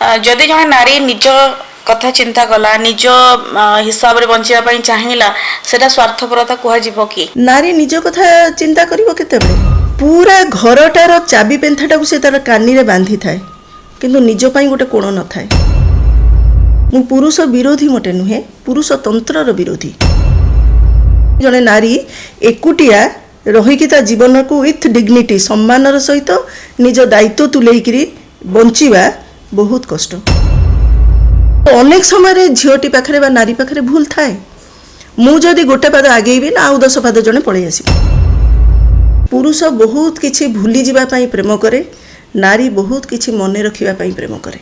जदि जन नारी निज कथा चिंता कला निज हिसाब रे बंचिया पई चाहिला सेटा स्वार्थपरता कुहा कि नारी निज कथा चिंता करिवो केतेबेले पूरा घरटार चाबी पेंथाटाକୁ से तार कानीरे बांधी थाए किंतु निज पई गोटे कोण न थाए। मु पुरुष विरोधी मोटे नुहे पुरुष तंत्रर विरोधी। जने नारी एकुटिया रहीकि ता जीवन को विथ डिग्निटी सम्मानर सहित निज दायित्व तुलेइकरी बंचिबा बहुत कष्ट। अनेक समय झीटी पाखरे बा नारी पाखरे भूल थाए। मु जदि गोटे पाद आगेबी ना आउ 10 पाद जने पळै आसी। पुरुष बहुत किछि भूली जिबा पई प्रेम करे, नारी बहुत किछि मने रखिबा पई प्रेम करे।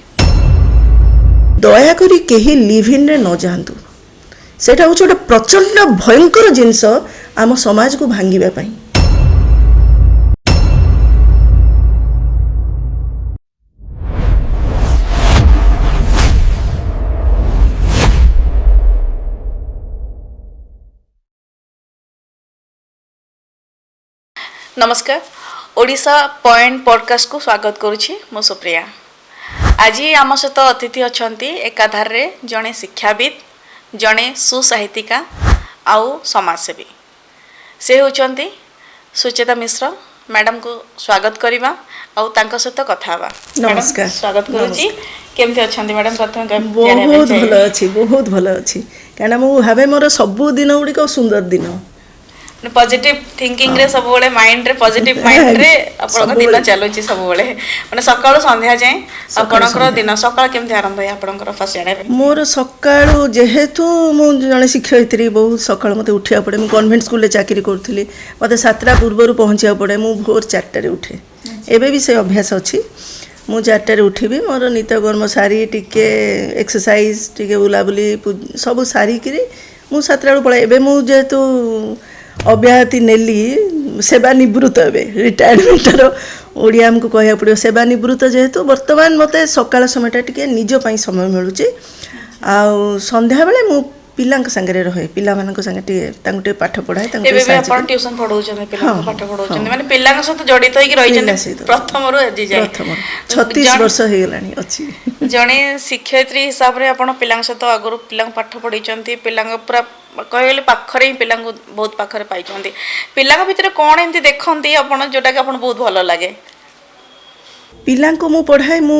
दया करी केही लिव इन रे न जांतु। सेटा हो छोटे प्रचंड भयंकर जिंस आम समाज को भांगिबा पई। नमस्कार ओडिशा पॉइंट पॉडकास्ट को स्वागत करुछि मो सुप्रिया। आज आम सहित अतिथि अछंती एकाधार रे जणे शिक्षाविद जणे सुसाहित्यिका आउ समाजसेवी से होचंती सुचेता मिश्र मैडम को स्वागत करिबा आउ तांका सहित कथा हवा। नमस्कार स्वागत करुछि। केमते अछंती मैडम प्रथम बहुत भलो अछि काना मु भाबे मोर सब दिन उडी को सुंदर दिन पॉजिटिव थिंकिंग रे सब बेले माइंड रे पॉजिटिव माइंड रे आपन दिन चलुची सब बेले माने सकाळ संध्या जाय आपनकर दिन सकाळ केमते आरंभ है आपनकर फर्स्ट जाने मोर सकाळ जेहेतु मु जने शिक्षयित्री बहुत सकाळ मते उठिया पड़े। मु कन्वेंट स्कूल ले चाकरी करथली मते 7टा पूर्व पहुंचिया पड़े। मु भोर 4टा रे उठे एबे भी से अभ्यास अछि। मु 4टा रे उठिबी मोर नित्य कर्म सारी टिके एक्सरसाइज टिके बुलाबुली सब सारी करी मु 7टा रे पळे। एबे मु जेहेतु अब्याहति नेली सेवा निवृत्त हे रिटायरमेंटर ओडिया हमको कहया पड़ो सेवा निवृत्त जेहेतु वर्तमान मते सकाळ समयटा टिके निज पई समय मिलुची। आ संध्या बेले मु पिलांक संगे रहे पिला मानक संगे टिके तांको टिके पाठ पढाय तांको एबे भी अपन ट्यूशन पढौछन पिलांक पाठ पढौछन माने पिलांक साथ जडित होई रहिछन प्रथम रु अजी जाय 36 वर्ष हे गेलानी अछि। जणे शिक्षयित्री हिसाब रे अपन पिलांक साथ अगरु पिलांक पाठ पढिछंती पिलांक पूरा कहले पाखरे ही पिलांक बहुत पाखरे पाइछंती। पिलांक भितर कोन एंती देखंती अपन जोटा के अपन बहुत भलो लागे पिलांक मु पढाय। मु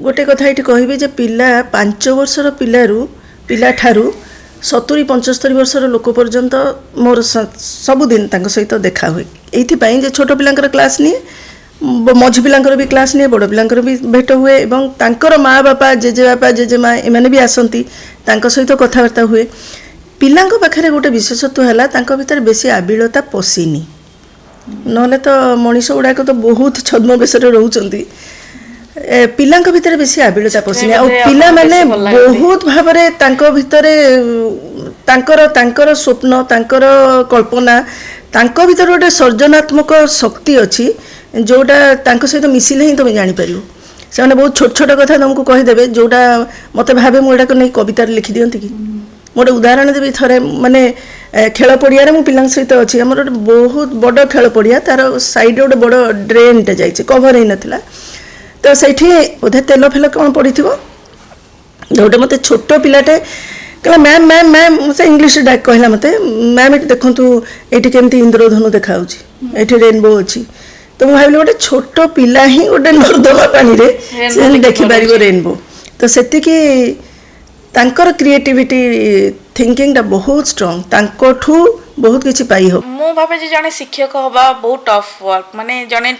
गोटे कथा एठी कहबे जे पिला 5 वर्षर पिला ठारू 70-75 वर्षर लोक पर्यंत मोर सब दिन तांको सहित देखा हुए। एथि पई जे छोट पिलांकर क्लास निए मझी पिलांकर भी क्लास निए बड़ पिलांकर भी भेट हुए एवं तांकर माँ बापा जेजे बापा जेजे माँ एमाने भी आसंती तांको सहित कथाबार्ता हुए। पिलांक पाखरे गोटे विशेषत्व है तांको भीतर बेसी आबिलता पशिनी नहले तो मनीष गुड़ाक तो बहुत छद्म बेसरे रोचंती पिलांक भीतर बेसी आबिलता पशिनी आ पिला माने बहुत भाबरे तांको भीतरे तांकर स्वप्न तांकर कल्पना तांको भीतर गोटे सर्जनात्मक शक्ति अछि जोटा तांको सहित मिसिले ही तुम जानि परियो। से माने बहुत छोट छोट कथा तुमको कहि देबे जोटा मते भाबे मु एटा को नै कविता लिखि दियंती कि मोटे उदाहरण देवी थरे माने खेल पड़िया मु पिलांक सहित अच्छी आम बहुत बड़ खेल पड़िया तार साइड गोटे बड़ ड्रेनटे जाइए कभर हो नाला तो सही बोधे तेल फेल कौन पड़ी जोटे मत छोट पिलाटे कहला मैम मैम मैम से इंग्लीश डाक कहला मत मैम ये देखूँ ये केमती इंद्रधनु देखा ये रेनबो अच्छी तो मुझे भाविली गोटे छोट पिला ही गोटे नर्दमा पानी रे देखिपार रेनबो तो से तांकर क्रिएटिविटी थिंकिंग टा बहुत स्ट्रांग तांकोठू बहुत किछि पाई हो। मो भाबे जे जने शिक्षक होबा बहुत टफ वर्क माने जने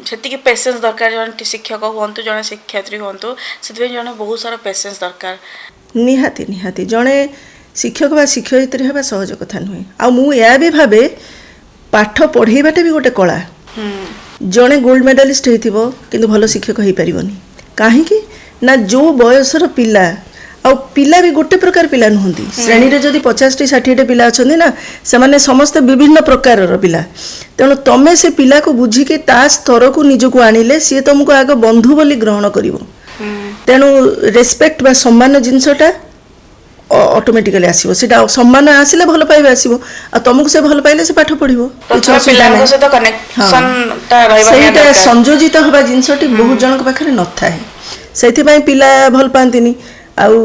सेति के पेशेंस दरकार जने शिक्षक होंतु जने शिक्षयित्री होंतु सेति जने बहुत सारा पेशेंस दरकार निहाती निहाती जने शिक्षक बा शिक्षयित्री हेबा सहज कथा नुहे। आ मु या भी भाबे पाठ पढेबाटे भी गोटे कला जने गोल्ड मेडलिस्ट हेतिबो किंतु भलो शिक्षक हेइ परिबोनी काहे कि ना जो बयसर पिला आ पिला भी गोटे प्रकार पिला नुहंती श्रेणी रे जदि 50-60 पिला अछंदी ना से माने समस्त विभिन्न प्रकार रो पिला तेणु तमे से पिला को बुझी के ता स्तर को निज को आनिले सी तुमको आगे बंधु बोली ग्रहण करिवो। तेणु रेस्पेक्ट बा सम्मान जिनसटा ऑटोमेटिकली आसीबो सेटा सम्मान आसिले भल पाइबे आसीबो आ तुमको से भल पाइले से पाठ पढिबो पिला को से तो कनेक्शन ता रहबा सेटा संयोजित होबा जिनसटी बहुत जनक पाखरे न थाए ସେଥିପାଇଁ ପିଲା ଭଲ ପାଆନ୍ତିନି। ଆଉ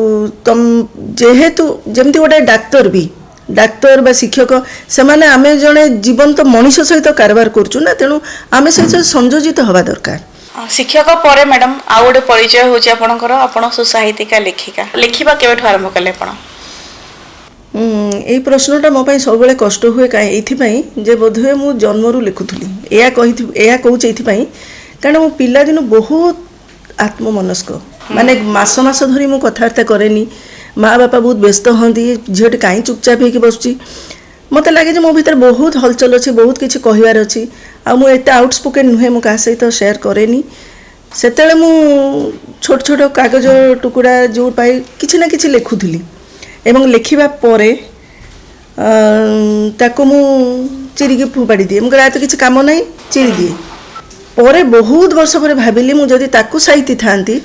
ଯେହେତୁ ଯେମିତି ଗୋଟେ ଡାକ୍ତର ବା ଶିକ୍ଷକ, ସେମାନେ ଆମେ ଜଣେ ଜୀବନ୍ତ ମଣିଷ ସହିତ କାରବାର କରୁଛୁ ନା, ତେଣୁ ଆମେ ସହିତ ସଂଯୋଜିତ ହେବା ଦରକାର। ଶିକ୍ଷକ ପରେ ମ୍ୟାଡ଼ାମ୍ ଆଉ ଗୋଟେ ପରିଚୟ ହେଉଛି ଆପଣଙ୍କର, ଆପଣ ସୁସାହିତିକା ଲେଖିକା। ଲେଖିବା କେବେଠୁ ଆରମ୍ଭ କଲେ ଆପଣ? ଏଇ ପ୍ରଶ୍ନଟା ମୋ ପାଇଁ ସବୁବେଳେ କଷ୍ଟ ହୁଏ, ଏଇଥିପାଇଁ ଯେ ବୋଧହୁଏ ମୁଁ ଜନ୍ମରୁ ଲେଖୁଥିଲି। ଏହା କହୁଛି ଏଇଥିପାଇଁ କାରଣ ମୁଁ ପିଲାଦିନୁ ବହୁତ ଆତ୍ମମନସ୍କ, ମାନେ ମାସ ଧରି ମୁଁ କଥାବାର୍ତ୍ତା କରେନି। ମା ବାପା ବହୁତ ବ୍ୟସ୍ତ ହୁଅନ୍ତି, ଝିଅଟି କାହିଁ ଚୁପଚାପ ହେଇକି ବସୁଛି। ମୋତେ ଲାଗେ ଯେ ମୋ ଭିତରେ ବହୁତ ହଲଚଲ ଅଛି, ବହୁତ କିଛି କହିବାର ଅଛି, ଆଉ ମୁଁ ଏତେ ଆଉଟସ୍ପୋକେନ୍ ନୁହେଁ, ମୁଁ କାହା ସହିତ ସେୟାର କରେନି। ସେତେବେଳେ ମୁଁ ଛୋଟ ଛୋଟ କାଗଜ ଟୁକୁଡ଼ା ଯେଉଁ ପାଇ କିଛି ନା କିଛି ଲେଖୁଥିଲି, ଏବଂ ଲେଖିବା ପରେ ତାକୁ ମୁଁ ଚିରିକି ଫୋପାଡ଼ି ଦିଏ। ମୁଁ କହିଲି ତ କିଛି କାମ ନାହିଁ, ଚିରିଦିଏ। ପରେ ବହୁତ ବର୍ଷ ପରେ ଭାବିଲି ମୁଁ ଯଦି ତାକୁ ସାଇତି ଥାନ୍ତି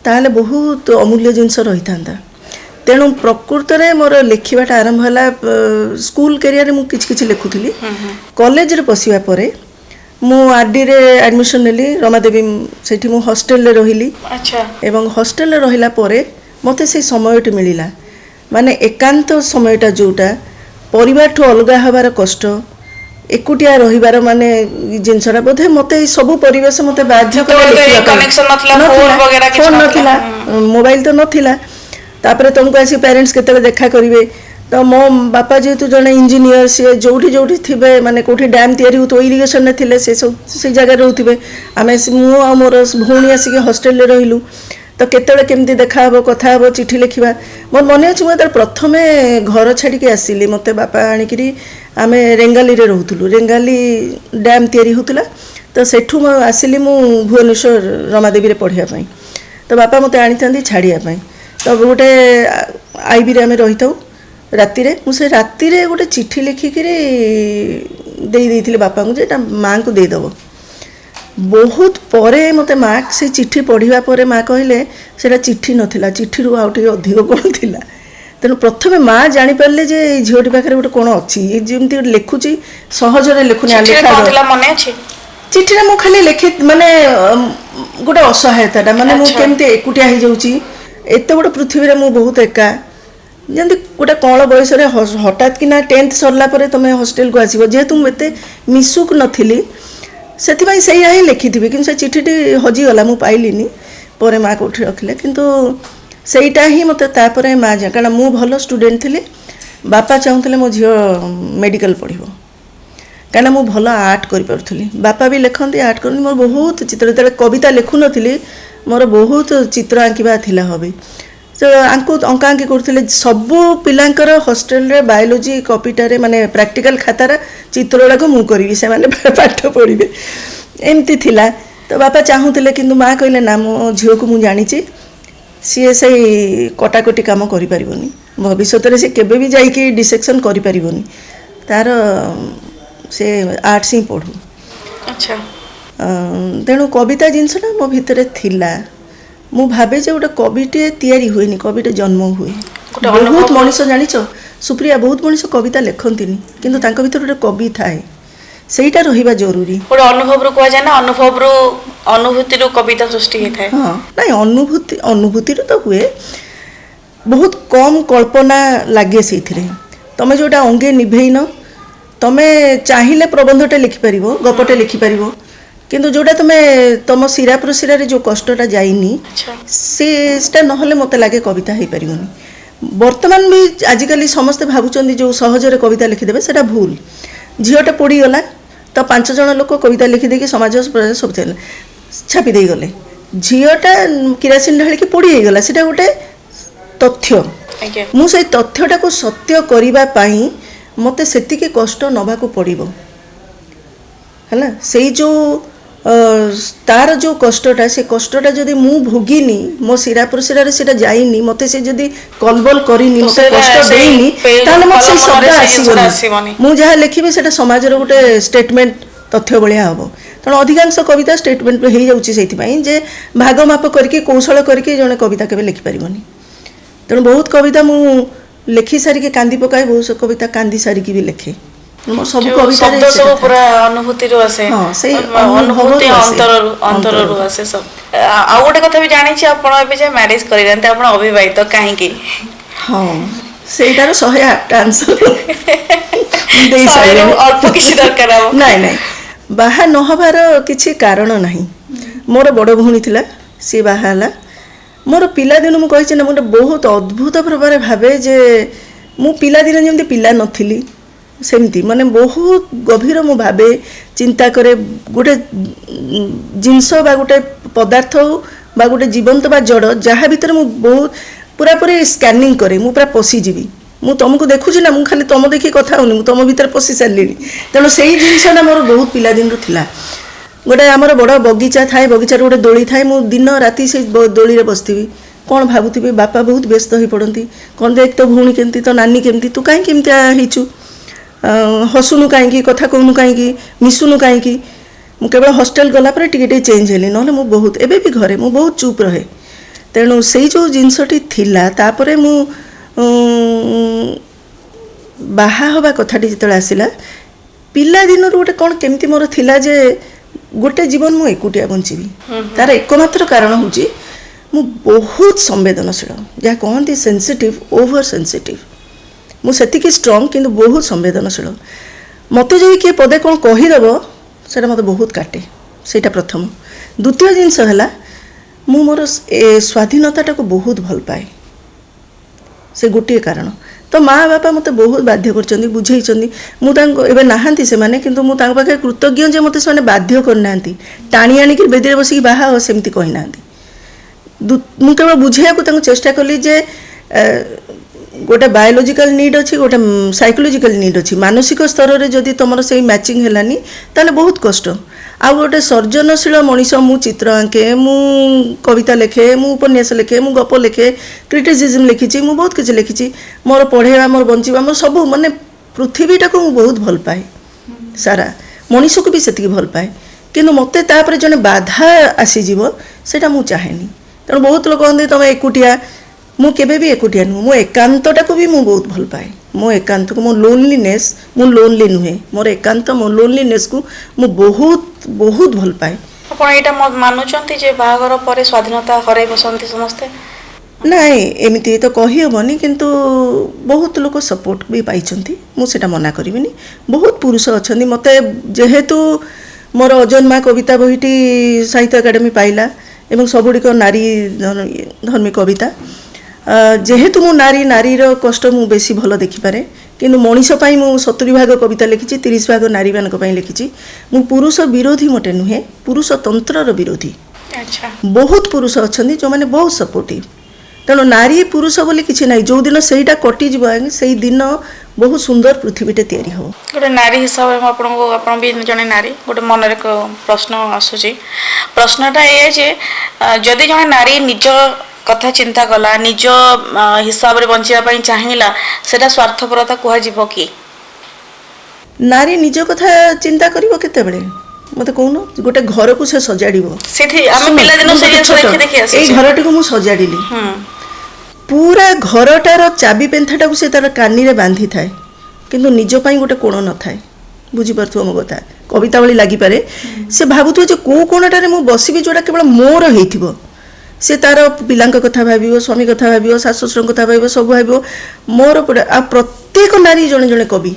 ତାହେଲେ ବହୁତ ଅମୂଲ୍ୟ ଜିନିଷ ରହିଥାନ୍ତା। ତେଣୁ ପ୍ରକୃତରେ ମୋର ଲେଖିବାଟା ଆରମ୍ଭ ହେଲା ସ୍କୁଲ କ୍ୟାରିୟରରେ ମୁଁ କିଛି କିଛି ଲେଖୁଥିଲି। କଲେଜରେ ପଶିବା ପରେ ମୁଁ ଆର୍ଡିରେ ଆଡ଼ମିସନ୍ ନେଲି, ରମାଦେବୀ, ସେଠି ମୁଁ ହଷ୍ଟେଲରେ ରହିଲି। ଏବଂ ହଷ୍ଟେଲରେ ରହିଲା ପରେ ମୋତେ ସେଇ ସମୟଟି ମିଳିଲା, ମାନେ ଏକାନ୍ତ ସମୟଟା, ଯେଉଁଟା ପରିବାରଠୁ ଅଲଗା ହେବାର କଷ୍ଟ, ଏକୁଟିଆ ରହିବାର ମାନେ ଜିନିଷଟା, ବୋଧେ ମୋତେ ଏଇ ସବୁ ପରିବେଶ ମୋତେ ବାଧ୍ୟ କଲା ଲେଖିବା ପାଇଁ। ଫୋନ୍ ନଥିଲା, ମୋବାଇଲ ତ ନଥିଲା। ତାପରେ ତୁମକୁ ଆସି ପ୍ୟାରେଣ୍ଟସ୍ କେତେବେଳେ ଦେଖା କରିବେ, ତ ମୋ ବାପା ଯେହେତୁ ଜଣେ ଇଞ୍ଜିନିୟର, ସିଏ ଯୋଉଠି ଥିବେ, ମାନେ କେଉଁଠି ଡ୍ୟାମ୍ ତିଆରି ହେଉଥିବ, ଇରିଗେସନରେ ଥିଲେ, ସେଇ ଜାଗାରେ ରହୁଥିବେ। ମୁଁ ଆଉ ମୋର ଭଉଣୀ ଆସିକି ହଷ୍ଟେଲରେ ରହିଲୁ। ତ କେତେବେଳେ କେମିତି ଦେଖାହେବ, କଥା ହେବ, ଚିଠି ଲେଖିବା। ମୋର ମନେ ଅଛି, ମୁଁ ଯେତେବେଳେ ପ୍ରଥମେ ଘର ଛାଡ଼ିକି ଆସିଲି, ମୋତେ ବାପା ଆଣିକିରି, ଆମେ ରେଙ୍ଗାଲିରେ ରହୁଥିଲୁ, ରେଙ୍ଗାଲି ଡ୍ୟାମ୍ ତିଆରି ହେଉଥିଲା, ତ ସେଠୁ ମୁଁ ଆସିଲି ଭୁବନେଶ୍ୱର ରମାଦେବୀରେ ପଢ଼ିବା ପାଇଁ। ତ ବାପା ମୋତେ ଆଣିଥାନ୍ତି ଛାଡ଼ିବା ପାଇଁ। ତ ଗୋଟେ ଆଇବିରେ ଆମେ ରହିଥାଉ ରାତିରେ। ମୁଁ ସେ ରାତିରେ ଗୋଟେ ଚିଠି ଲେଖିକିରି ଦେଇଥିଲି ବାପାଙ୍କୁ, ଯେ ଏଇଟା ମାଆଙ୍କୁ ଦେଇଦେବ। ବହୁତ ପରେ ମୋତେ ମା ସେ ଚିଠି ପଢ଼ିବା ପରେ ମା କହିଲେ ସେଇଟା ଚିଠି ନଥିଲା, ଚିଠିରୁ ଆଉ ଟିକେ ଅଧିକ କ'ଣ ଥିଲା। ତେଣୁ ପ୍ରଥମେ ମା ଜାଣିପାରିଲେ ଯେ ଏଇ ଝିଅଟି ପାଖରେ ଗୋଟେ କ'ଣ ଅଛି, ଏ ଯେମିତି ଲେଖୁଛି ସହଜରେ ଲେଖୁନି। ମନେ ଅଛି ଚିଠିରେ ମୁଁ ଖାଲି ଲେଖି, ମାନେ ଗୋଟେ ଅସହାୟତାଟା, ମାନେ ମୁଁ କେମିତି ଏକୁଟିଆ ହେଇଯାଉଛି, ଏତେ ବଡ଼ ପୃଥିବୀରେ ମୁଁ ବହୁତ ଏକା। ଯେମିତି ଗୋଟେ କଅଁଳ ବୟସରେ ହଠାତ୍ କିନା 10th ସରିଲା ପରେ ତୁମେ ହଷ୍ଟେଲକୁ ଆସିବ, ଯେହେତୁ ମୁଁ ଏତେ ମିଶୁକ ନଥିଲି, ସେଥିପାଇଁ ସେଇଆ ହିଁ ଲେଖିଥିବି। କିନ୍ତୁ ସେ ଚିଠିଟି ହଜିଗଲା, ମୁଁ ପାଇଲିନି। ପରେ ମା କେଉଁଠି ରଖିଲେ, କିନ୍ତୁ ସେଇଟା ହିଁ ମୋତେ ତାପରେ ମା କାରଣ ମୁଁ ଭଲ ଷ୍ଟୁଡେଣ୍ଟ ଥିଲି। ବାପା ଚାହୁଁଥିଲେ ମୋ ଝିଅ ମେଡ଼ିକାଲ ପଢ଼ିବ, କାହିଁକିନା ମୁଁ ଭଲ ଆର୍ଟ କରିପାରୁଥିଲି। ବାପା ବି ଲେଖନ୍ତି, ଆର୍ଟ କରନ୍ତି। ମୋର ବହୁତ ଚିତ୍ର, ଯେତେବେଳେ କବିତା ଲେଖୁନଥିଲି ମୋର ବହୁତ ଚିତ୍ର ଆଙ୍କିବା ଥିଲା ହବି। ତ ଅଙ୍କାଙ୍କି କରୁଥିଲେ। ସବୁ ପିଲାଙ୍କର ହଷ୍ଟେଲରେ ବାୟୋଲୋଜି କପିଟାରେ, ମାନେ ପ୍ରାକ୍ଟିକାଲ ଖାତାର ଚିତ୍ର ଗୁଡ଼ାକ ମୁଁ କରିବି, ସେମାନେ ପାଠ ପଢ଼ିବେ, ଏମିତି ଥିଲା। ତ ବାପା ଚାହୁଁଥିଲେ, କିନ୍ତୁ ମା କହିଲେ ନା, ମୋ ଝିଅକୁ ମୁଁ ଜାଣିଛି, ସିଏ ସେଇ କଟାକଟି କାମ କରିପାରିବନି, ଭବିଷ୍ୟତରେ ସେ କେବେ ବି ଯାଇକି ଡିସେକ୍ସନ୍ କରିପାରିବନି, ତାର ସେ ଆର୍ଟସ୍ ହିଁ ପଢ଼ୁ। ତେଣୁ କବିତା ଜିନିଷଟା ମୋ ଭିତରେ ଥିଲା। ମୁଁ ଭାବେ ଯେ ଗୋଟେ କବିଟିଏ ତିଆରି ହୁଏନି, କବିଟେ ଜନ୍ମ ହୁଏ। ବହୁତ ମଣିଷ, ଜାଣିଛ ସୁପ୍ରିୟା, ବହୁତ ମଣିଷ କବିତା ଲେଖନ୍ତିନି, କିନ୍ତୁ ତାଙ୍କ ଭିତରେ ଗୋଟେ କବି ଥାଏ, ସେଇଟା ରହିବା ଜରୁରୀ। ଗୋଟେ ଅନୁଭବରୁ କୁହାଯାଏ ନା, ଅନୁଭୂତିରୁ କବିତା ସୃଷ୍ଟି ହେଇଥାଏ। ହଁ, ନାଇଁ, ଅନୁଭୂତିରୁ ତ ହୁଏ। ବହୁତ କମ୍ କଳ୍ପନା ଲାଗେ ସେଇଥିରେ। ତମେ ଯେଉଁଟା ଅଙ୍ଗେ ନିଭେଇନ, ତମେ ଚାହିଁଲେ ପ୍ରବନ୍ଧଟେ ଲେଖିପାରିବ, ଗପଟେ ଲେଖିପାରିବ, କିନ୍ତୁ ଯେଉଁଟା ତମେ ତମ ଶିରା ପ୍ରଶିରାରେ ଯେଉଁ କଷ୍ଟଟା ଯାଇନି, ସେଟା ନହେଲେ ମୋତେ ଲାଗେ କବିତା ହେଇପାରିବନି। ବର୍ତ୍ତମାନ ବି ଆଜିକାଲି ସମସ୍ତେ ଭାବୁଛନ୍ତି ଯେଉଁ ସହଜରେ କବିତା ଲେଖିଦେବେ, ସେଇଟା ଭୁଲ। ଝିଅଟା ପୋଡ଼ିଗଲା, ତ 5 ଜଣ ଲୋକ କବିତା ଲେଖିଦେଇକି ସମାଜ ସବୁ ଛାପି ଦେଇଗଲେ। ଝିଅଟା କିରାସିନ ଢାଳିକି ପୋଡ଼ି ହେଇଗଲା, ସେଇଟା ଗୋଟେ ତଥ୍ୟ। ମୁଁ ସେଇ ତଥ୍ୟଟାକୁ ସତ୍ୟ କରିବା ପାଇଁ ମୋତେ ସେତିକି କଷ୍ଟ ନେବାକୁ ପଡ଼ିବ, ହେଲା। ସେଇ ଯେଉଁ ତାର ଯେଉଁ କଷ୍ଟଟା, ସେ କଷ୍ଟଟା ଯଦି ମୁଁ ଭୋଗିନି, ମୋ ଶିରା ପ୍ରଶିରାରେ ସେଇଟା ଯାଇନି, ମୋତେ ସେ ଯଦି କଲବଲ କରିନି, ମୋତେ କଷ୍ଟ ଦେଇନି, ତାହେଲେ ମୋତେ ସେଇ ଶବ୍ଦ ଆସିବନି। ମୁଁ ଯାହା ଲେଖିବି ସେଇଟା ସମାଜର ଗୋଟେ ଷ୍ଟେଟମେଣ୍ଟ, ତଥ୍ୟ ଭଳିଆ ହେବ। ତେଣୁ ଅଧିକାଂଶ କବିତା ଷ୍ଟେଟମେଣ୍ଟ ହେଇଯାଉଛି ସେଇଥିପାଇଁ ଯେ ଭାଗ ମାପ କରିକି, କୌଶଳ କରିକି ଜଣେ କବିତା କେବେ ଲେଖିପାରିବନି। ତେଣୁ ବହୁତ କବିତା ମୁଁ ଲେଖି ସାରିକି କାନ୍ଦି ପକାଏ, ବହୁତ କବିତା କାନ୍ଦି ସାରିକି ବି ଲେଖେ। ମୋର ସବୁ ଯୋଉ କବିତାରେ ଶବ୍ଦ ସେଟା ସବୁ ଥାଏ। ପୁରା ଅନୁଭୂତିରୁ ଆସେ। ହଁ, ସେଇ ଅନୁଭୂତି ଅନୁଭବରୁ ଆସେ। ଅନ୍ତରରୁ ଆସେ ସବୁ। ଆଉ ଗୋଟେ କଥା ବି ଜାଣିଛି, ଆପଣ ଏବେ ଯେ ମ୍ୟାରେଜ କରିନାହାନ୍ତି, ଆପଣ ଅବିବାହିତ, କାହିଁକି? ହଁ, ସେଇଟାର 108ଟା ଆନ୍ସର ମୁଁ ଦେଇ ଶହେରୁ ସାରିଲିଣି। ଅଳ୍ପ କିଛି ଦରକାର ହବ। ନାଇଁ ନାଇଁ, ବାହା ନହବାର କିଛି କାରଣ ନାହିଁ। ମୋର ବଡ଼ ଭଉଣୀ ଥିଲା, ସିଏ ବାହା ହେଲା। ମୋର ପିଲାଦିନୁ ମୁଁ କହିଛି ନା, ମୁଁ ଗୋଟେ ବହୁତ ଅଦ୍ଭୁତ ଭାବରେ ଭାବେ ଯେ ମୁଁ ପିଲାଦିନ ଯେମିତି ପିଲା ନଥିଲି, ସେମିତି ମାନେ ବହୁତ ଗଭୀର ମୁଁ ଭାବେ, ଚିନ୍ତା କରେ। ଗୋଟେ ଜିନିଷ ବା ଗୋଟେ ପଦାର୍ଥ ହଉ ବା ଗୋଟେ ଜୀବନ୍ତ ବା ଜଡ଼, ଯାହା ଭିତରେ ମୁଁ ବହୁତ ପୁରାପୁରି ସ୍କାନିଂ କରେ, ମୁଁ ପୁରା ପଶିଯିବି। ମୁଁ ତମକୁ ଦେଖୁଛି ନା, ମୁଁ ଖାଲି ତମ ଦେଖି କଥା ହଉନି, ମୁଁ ତମ ଭିତରେ ପଶି ସାରିଲିଣି। ତେଣୁ ସେଇ ଜିନିଷଟା ମୋର ବହୁତ ପିଲାଦିନରୁ ଥିଲା। ଗୋଟେ ଆମର ବଡ଼ ବଗିଚା ଥାଏ, ବଗିଚାରେ ଗୋଟେ ଦୋଳି ଥାଏ, ମୁଁ ଦିନ ରାତି ସେଇ ଦୋଳିରେ ବସିଥିବି। କ'ଣ ଭାବୁଥିବି, ବାପା ବହୁତ ବ୍ୟସ୍ତ ହୋଇପଡ଼ନ୍ତି। କ'ଣ ଦେଖ ତୋ ଭଉଣୀ କେମିତି, ତୋ ନାନୀ କେମିତି, ତୁ କାହିଁକି ଏମିତିଆ ହେଇଛୁ, ହସୁନୁ କାହିଁକି, କଥା କହୁନୁ କାହିଁକି, ମିଶୁନୁ କାହିଁକି। ମୁଁ କେବଳ ହଷ୍ଟେଲ ଗଲା ପରେ ଟିକେ ଟିକେ ଚେଞ୍ଜ ହେଲି, ନହେଲେ ମୁଁ ବହୁତ, ଏବେ ବି ଘରେ ମୁଁ ବହୁତ ଚୁପ୍ ରହେ। ତେଣୁ ସେଇ ଯେଉଁ ଜିନିଷଟି ଥିଲା, ତାପରେ ମୁଁ ବାହା ହେବା କଥାଟି ଯେତେବେଳେ ଆସିଲା, ପିଲାଦିନରୁ ଗୋଟେ କ'ଣ କେମିତି ମୋର ଥିଲା ଯେ ଗୋଟେ ଜୀବନ ମୁଁ ଏକୁଟିଆ ବଞ୍ଚିବି। ତାର ଏକମାତ୍ର କାରଣ ହେଉଛି ମୁଁ ବହୁତ ସମ୍ବେଦନଶୀଳ, ଯାହା କହନ୍ତି ସେନ୍ସିଟିଭ୍, ଓଭର ସେନ୍ସିଟିଭ୍। ମୁଁ ସେତିକି ଷ୍ଟ୍ରଙ୍ଗ, କିନ୍ତୁ ବହୁତ ସମ୍ବେଦନଶୀଳ। ମୋତେ ଯଦି କିଏ ପଦେ କ'ଣ କହିଦେବ, ସେଇଟା ମୋତେ ବହୁତ କାଟେ। ସେଇଟା ପ୍ରଥମ। ଦ୍ୱିତୀୟ ଜିନିଷ ହେଲା, ମୁଁ ମୋର ସ୍ୱାଧୀନତାଟାକୁ ବହୁତ ଭଲ ପାଏ। ସେ ଗୋଟିଏ କାରଣ। ତ ମା ବାପା ମୋତେ ବହୁତ ବାଧ୍ୟ କରିଛନ୍ତି, ବୁଝେଇଛନ୍ତି। ମୁଁ ତାଙ୍କୁ, ଏବେ ନାହାନ୍ତି ସେମାନେ, କିନ୍ତୁ ମୁଁ ତାଙ୍କ ପାଖରେ କୃତଜ୍ଞ ଯେ ମୋତେ ସେମାନେ ବାଧ୍ୟ କରିନାହାନ୍ତି, ଟାଣି ଆଣିକି ବେଦିରେ ବସିକି ବାହା ହ ସେମିତି କହିନାହାନ୍ତି। ମୁଁ କେବଳ ବୁଝେଇବାକୁ ତାଙ୍କୁ ଚେଷ୍ଟା କଲି ଯେ ଗୋଟେ ବାୟୋଲୋଜିକାଲ ନିଡ୍ ଅଛି, ଗୋଟେ ସାଇକୋଲୋଜିକାଲ ନିଡ୍ ଅଛି। ମାନସିକ ସ୍ତରରେ ଯଦି ତୁମର ସେଇ ମ୍ୟାଚିଂ ହେଲାନି, ତାହେଲେ ବହୁତ କଷ୍ଟ। ଆଉ ଗୋଟେ ସର୍ଜନଶୀଳ ମଣିଷ, ମୁଁ ଚିତ୍ର ଆଙ୍କେ, ମୁଁ କବିତା ଲେଖେ, ମୁଁ ଉପନ୍ୟାସ ଲେଖେ, ମୁଁ ଗପ ଲେଖେ, କ୍ରିଟିସିଜମ୍ ଲେଖିଛି, ମୁଁ ବହୁତ କିଛି ଲେଖିଛି। ମୋର ପଢ଼େଇବା, ମୋର ବଞ୍ଚିବା, ମୋର ସବୁ, ମାନେ ପୃଥିବୀଟାକୁ ମୁଁ ବହୁତ ଭଲ ପାଏ, ସାରା ମଣିଷକୁ ବି ସେତିକି ଭଲ ପାଏ। କିନ୍ତୁ ମୋତେ ତାପରେ ଜଣେ ବାଧା ଆସିଯିବ, ସେଇଟା ମୁଁ ଚାହେଁନି। ତେଣୁ ବହୁତ ଲୋକ କହନ୍ତି ତୁମେ ଏକୁଟିଆ। ମୁଁ କେବେ ବି ଏକୁଟିଆ ନୁହେଁ। ମୋ ଏକାନ୍ତଟାକୁ ବି ମୁଁ ବହୁତ ଭଲ ପାଏ। ମୋ ଏକାନ୍ତକୁ, ମୋ ଲୋନଲିନେସ୍, ମୁଁ ଲୋନଲି ନୁହେଁ, ମୋର ଏକାନ୍ତ, ମୋ ଲୋନଲିନେସ୍କୁ ମୁଁ ବହୁତ ବହୁତ ଭଲ ପାଏ। ଆପଣ ଏଇଟା ମାନୁଛନ୍ତି ଯେ ବାହାଘର ପରେ ସ୍ୱାଧୀନତା ହରାଇ ବସନ୍ତି ସମସ୍ତେ? ନାଇଁ, ଏମିତି ତ କହିହେବନି, କିନ୍ତୁ ବହୁତ ଲୋକ ସପୋର୍ଟ ବି ପାଇଛନ୍ତି, ମୁଁ ସେଇଟା ମନା କରିବିନି। ବହୁତ ପୁରୁଷ ଅଛନ୍ତି। ମୋତେ ଯେହେତୁ ମୋର ଅଜନ୍ମା କବିତା ବହିଟି ସାହିତ୍ୟ ଏକାଡେମୀ ପାଇଲା ଏବଂ ସବୁଗୁଡ଼ିକ ନାରୀ ଧର୍ମୀ କବିତା, ଯେହେତୁ ମୁଁ ନାରୀର କଷ୍ଟ ମୁଁ ବେଶୀ ଭଲ ଦେଖିପାରେ। କିନ୍ତୁ ମଣିଷ ପାଇଁ ମୁଁ 70% କବିତା ଲେଖିଛି, 30% ନାରୀମାନଙ୍କ ପାଇଁ ଲେଖିଛି। ମୁଁ ପୁରୁଷ ବିରୋଧୀ ମୋଟେ ନୁହେଁ, ପୁରୁଷ ତନ୍ତ୍ରର ବିରୋଧୀ। ଆଚ୍ଛା। ବହୁତ ପୁରୁଷ ଅଛନ୍ତି ଯେଉଁମାନେ ବହୁତ ସପୋର୍ଟିଭ୍। ତେଣୁ ନାରୀ ପୁରୁଷ ବୋଲି କିଛି ନାହିଁ। ଯେଉଁଦିନ ସେଇଟା କଟିଯିବ, ସେଇ ଦିନ ବହୁତ ସୁନ୍ଦର ପୃଥିବୀଟେ ତିଆରି ହେବ। ଗୋଟେ ନାରୀ ହିସାବରେ ମୁଁ ଆପଣଙ୍କୁ, ଆପଣ ବି ଜଣେ ନାରୀ, ଗୋଟେ ମନରେ ପ୍ରଶ୍ନ ଆସୁଛି। ପ୍ରଶ୍ନଟା ଏଇଆ ଯେ ଯଦି ଜଣେ ନାରୀ ନିଜ କଥା ଚିନ୍ତା କଲା, ନିଜ ହିସାବରେ ବଞ୍ଚିବା ପାଇଁ ଚାହିଁଲା, ସେଟା ସ୍ୱାର୍ଥପରତା କୁହାଯିବ କି? ନାରୀ ନିଜ କଥା ଚିନ୍ତା କରିବ କେତେବେଳେ, ମୋତେ କହୁନ? ଗୋଟେ ଘରକୁ ସେ ସଜାଡ଼ିବ। ସେଠି ଆମେ ଶୁଣ, ପିଲାଦିନ ମୁଁ ସେଇ ଗୋଟେ ଜିନିଷ ଛୋଟ, ଦେଖି ଏଇ ଆସିଛେ। ଘରଟିକୁ ମୁଁ ସଜାଡ଼ିଲି, ପୁରା ଘରଟାର ଚାବି ପେନ୍ଥାଟାକୁ ସେ ତାର କାନିରେ ବାନ୍ଧିଥାଏ, କିନ୍ତୁ ନିଜ ପାଇଁ ଗୋଟେ କୋଣ ନଥାଏ। ବୁଝିପାରୁଥିବ ମୋ କଥା? କବିତା ଭଳି ଲାଗିପାରେ। ସେ ଭାବୁଥିବ ଯେ କେଉଁ କୋଣଟାରେ ମୁଁ ବସିବି, ଯେଉଁଟା କେବଳ ମୋର ହେଇଥିବ। ସେ ତାର ପିଲାଙ୍କ କଥା ଭାବିବ, ସ୍ୱାମୀ କଥା ଭାବିବ, ଶାଶୁ ଶ୍ୱଶୁରଙ୍କ କଥା ଭାବିବ, ସବୁ ଭାବିବ। ମୋର ଆଉ ପ୍ରତ୍ୟେକ ନାରୀ ଜଣେ ଜଣେ କବି।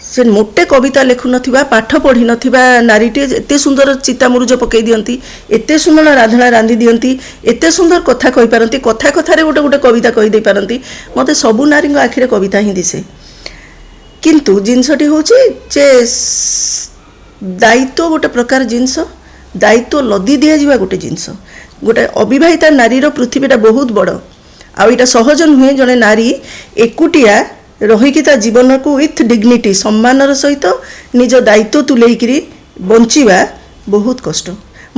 ସେ ମୋଟେ କବିତା ଲେଖୁନଥିବା, ପାଠ ପଢ଼ିନଥିବା ନାରୀଟିଏ ଏତେ ସୁନ୍ଦର ଚିତାମୁରୁଜ ପକାଇ ଦିଅନ୍ତି, ଏତେ ସୁନ୍ଦର ରାନ୍ଧଣା ରାନ୍ଧି ଦିଅନ୍ତି, ଏତେ ସୁନ୍ଦର କଥା କହିପାରନ୍ତି, କଥା କଥାରେ ଗୋଟେ ଗୋଟେ କବିତା କହିଦେଇ ପାରନ୍ତି। ମୋତେ ସବୁ ନାରୀଙ୍କ ଆଖିରେ କବିତା ହିଁ ଦିଶେ। କିନ୍ତୁ ଜିନିଷଟି ହେଉଛି ଯେ ଦାୟିତ୍ୱ ଗୋଟେ ପ୍ରକାର ଜିନିଷ, ଦାୟିତ୍ୱ ଲଦି ଦିଆଯିବା ଗୋଟେ ଜିନିଷ। ଗୋଟେ ଅବିବାହିତା ନାରୀର ପୃଥିବୀଟା ବହୁତ ବଡ଼, ଆଉ ଏଇଟା ସହଜ ନୁହେଁ। ଜଣେ ନାରୀ ଏକୁଟିଆ ରହିକି ତା ଜୀବନକୁ ୱିଥ୍ ଡିଗ୍ନିଟି, ସମ୍ମାନର ସହିତ ନିଜ ଦାୟିତ୍ୱ ତୁଲେଇକିରି ବଞ୍ଚିବା ବହୁତ କଷ୍ଟ।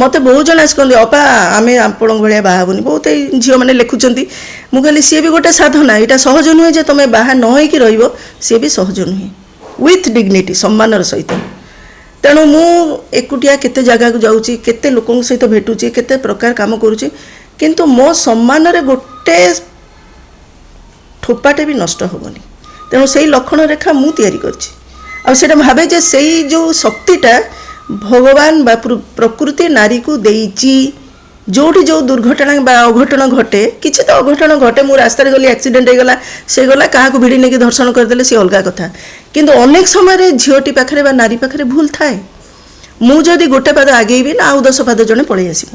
ମୋତେ ବହୁତ ଜଣ ଆସି କହନ୍ତି, ଅପା ଆମେ ଆପଣଙ୍କ ଭଳିଆ ବାହା ହେବୁନି। ବହୁତ ଏଇ ଝିଅମାନେ ଲେଖୁଛନ୍ତି। ମୁଁ କହିଲି, ସିଏ ବି ଗୋଟେ ସାଧନା। ଏଇଟା ସହଜ ନୁହେଁ ଯେ ତୁମେ ବାହା ନ ହେଇକି ରହିବ, ସିଏ ବି ସହଜ ନୁହେଁ। ୱିଥ୍ ଡିଗ୍ନିଟି, ସମ୍ମାନର ସହିତ। ତେଣୁ ମୁଁ ଏକୁଟିଆ କେତେ ଜାଗାକୁ ଯାଉଛି, କେତେ ଲୋକଙ୍କ ସହିତ ଭେଟୁଛି, କେତେ ପ୍ରକାର କାମ କରୁଛି, କିନ୍ତୁ ମୋ ସମ୍ମାନରେ ଗୋଟେ ଠୋପାଟେ ବି ନଷ୍ଟ ହେବନି। ତେଣୁ ସେଇ ଲକ୍ଷଣ ରେଖା ମୁଁ ତିଆରି କରିଛି। ଆଉ ସେଇଟା ଭାବେ ଯେ ସେଇ ଯେଉଁ ଶକ୍ତିଟା ଭଗବାନ ବା ପ୍ରକୃତି ନାରୀକୁ ଦେଇଛି। ଯେଉଁଠି ଯେଉଁ ଦୁର୍ଘଟଣା ବା ଅଘଟଣ ଘଟେ, କିଛି ତ ଅଘଟଣ ଘଟେ, ମୁଁ ରାସ୍ତାରେ ଗଲି ଆକ୍ସିଡେଣ୍ଟ ହେଇଗଲା, ସେ ଗଲା, କାହାକୁ ଭିଡ଼ି ନେଇକି ଧର୍ଷଣ କରିଦେଲେ, ସେ ଅଲଗା କଥା। କିନ୍ତୁ ଅନେକ ସମୟରେ ଝିଅଟି ପାଖରେ ବା ନାରୀ ପାଖରେ ଭୁଲ ଥାଏ। ମୁଁ ଯଦି ଗୋଟେ ପାଦ ଆଗେଇବି ନା, ଆଉ 10 ପାଦ ଜଣେ ପଳେଇ ଆସିବ।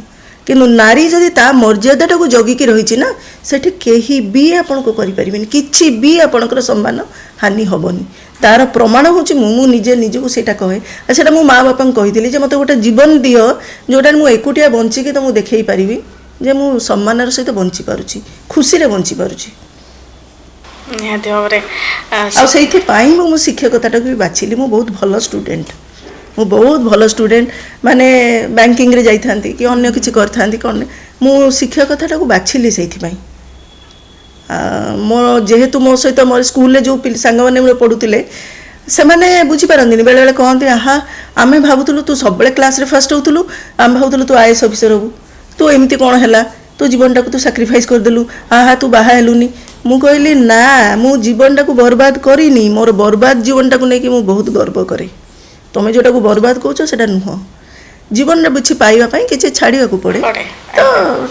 କିନ୍ତୁ ନାରୀ ଯଦି ତା ମର୍ଯ୍ୟାଦାଟାକୁ ଜଗିକି ରହିଛି ନା, ସେଠି କେହି ବି ଆପଣଙ୍କୁ କରିପାରିବେନି, କିଛି ବି ଆପଣଙ୍କର ସମ୍ମାନ ହାନି ହେବନି। ତାର ପ୍ରମାଣ ହେଉଛି ମୁଁ ନିଜେ ନିଜକୁ ସେଇଟା କହେ। ଆଉ ସେଇଟା ମୁଁ ମା ବାପାଙ୍କୁ କହିଥିଲି ଯେ ମୋତେ ଗୋଟେ ଜୀବନ ଦିଅ ଯେଉଁଟାରେ ମୁଁ ଏକୁଟିଆ ବଞ୍ଚିକି ତ ମୁଁ ଦେଖେଇ ପାରିବି ଯେ ମୁଁ ସମ୍ମାନର ସହିତ ବଞ୍ଚିପାରୁଛି, ଖୁସିରେ ବଞ୍ଚିପାରୁଛି। ନିହାତି ଭାବରେ ଆଉ ସେଇଥିପାଇଁ ମୁଁ ଶିକ୍ଷକତାଟାକୁ ବି ବାଛିଲି। ମୁଁ ବହୁତ ଭଲ ଷ୍ଟୁଡେଣ୍ଟ, ମୁଁ ବହୁତ ଭଲ ଷ୍ଟୁଡେଣ୍ଟ, ମାନେ ବ୍ୟାଙ୍କିଂରେ ଯାଇଥାନ୍ତି କି ଅନ୍ୟ କିଛି କରିଥାନ୍ତି, କ'ଣ ମୁଁ ଶିକ୍ଷକତାଟାକୁ ବାଛିଲି ସେଇଥିପାଇଁ। ମୋ ଯେହେତୁ ମୋ ସହିତ ମୋ ସ୍କୁଲରେ ଯେଉଁ ସାଙ୍ଗମାନେ ମୋର ପଢ଼ୁଥିଲେ ସେମାନେ ବୁଝିପାରନ୍ତିନି, ବେଳେବେଳେ କହନ୍ତି ଆହା ଆମେ ଭାବୁଥିଲୁ ତୁ ସବୁବେଳେ କ୍ଲାସ୍ରେ ଫାଷ୍ଟ ହେଉଥିଲୁ, ଆମେ ଭାବୁଥିଲୁ ତୁ IAS ଅଫିସର ହେବୁ, ତୁ ଏମିତି କ'ଣ ହେଲା, ତୋ ଜୀବନଟାକୁ ତୁ ସାକ୍ରିଫାଇସ୍ କରିଦେଲୁ, ଆହା ତୁ ବାହା ହେଲୁନି। ମୁଁ କହିଲି ନା, ମୁଁ ଜୀବନଟାକୁ ବର୍ବାଦ କରିନି, ମୋର ବର୍ବାଦ ଜୀବନଟାକୁ ନେଇକି ମୁଁ ବହୁତ ଗର୍ବ କରେ। ତୁମେ ଯେଉଁଟାକୁ ବର୍ବାଦ କହୁଛ ସେଇଟା ନୁହଁ। ଜୀବନରେ କିଛି ପାଇବା ପାଇଁ କିଛି ଛାଡ଼ିବାକୁ ପଡ଼େ। ତ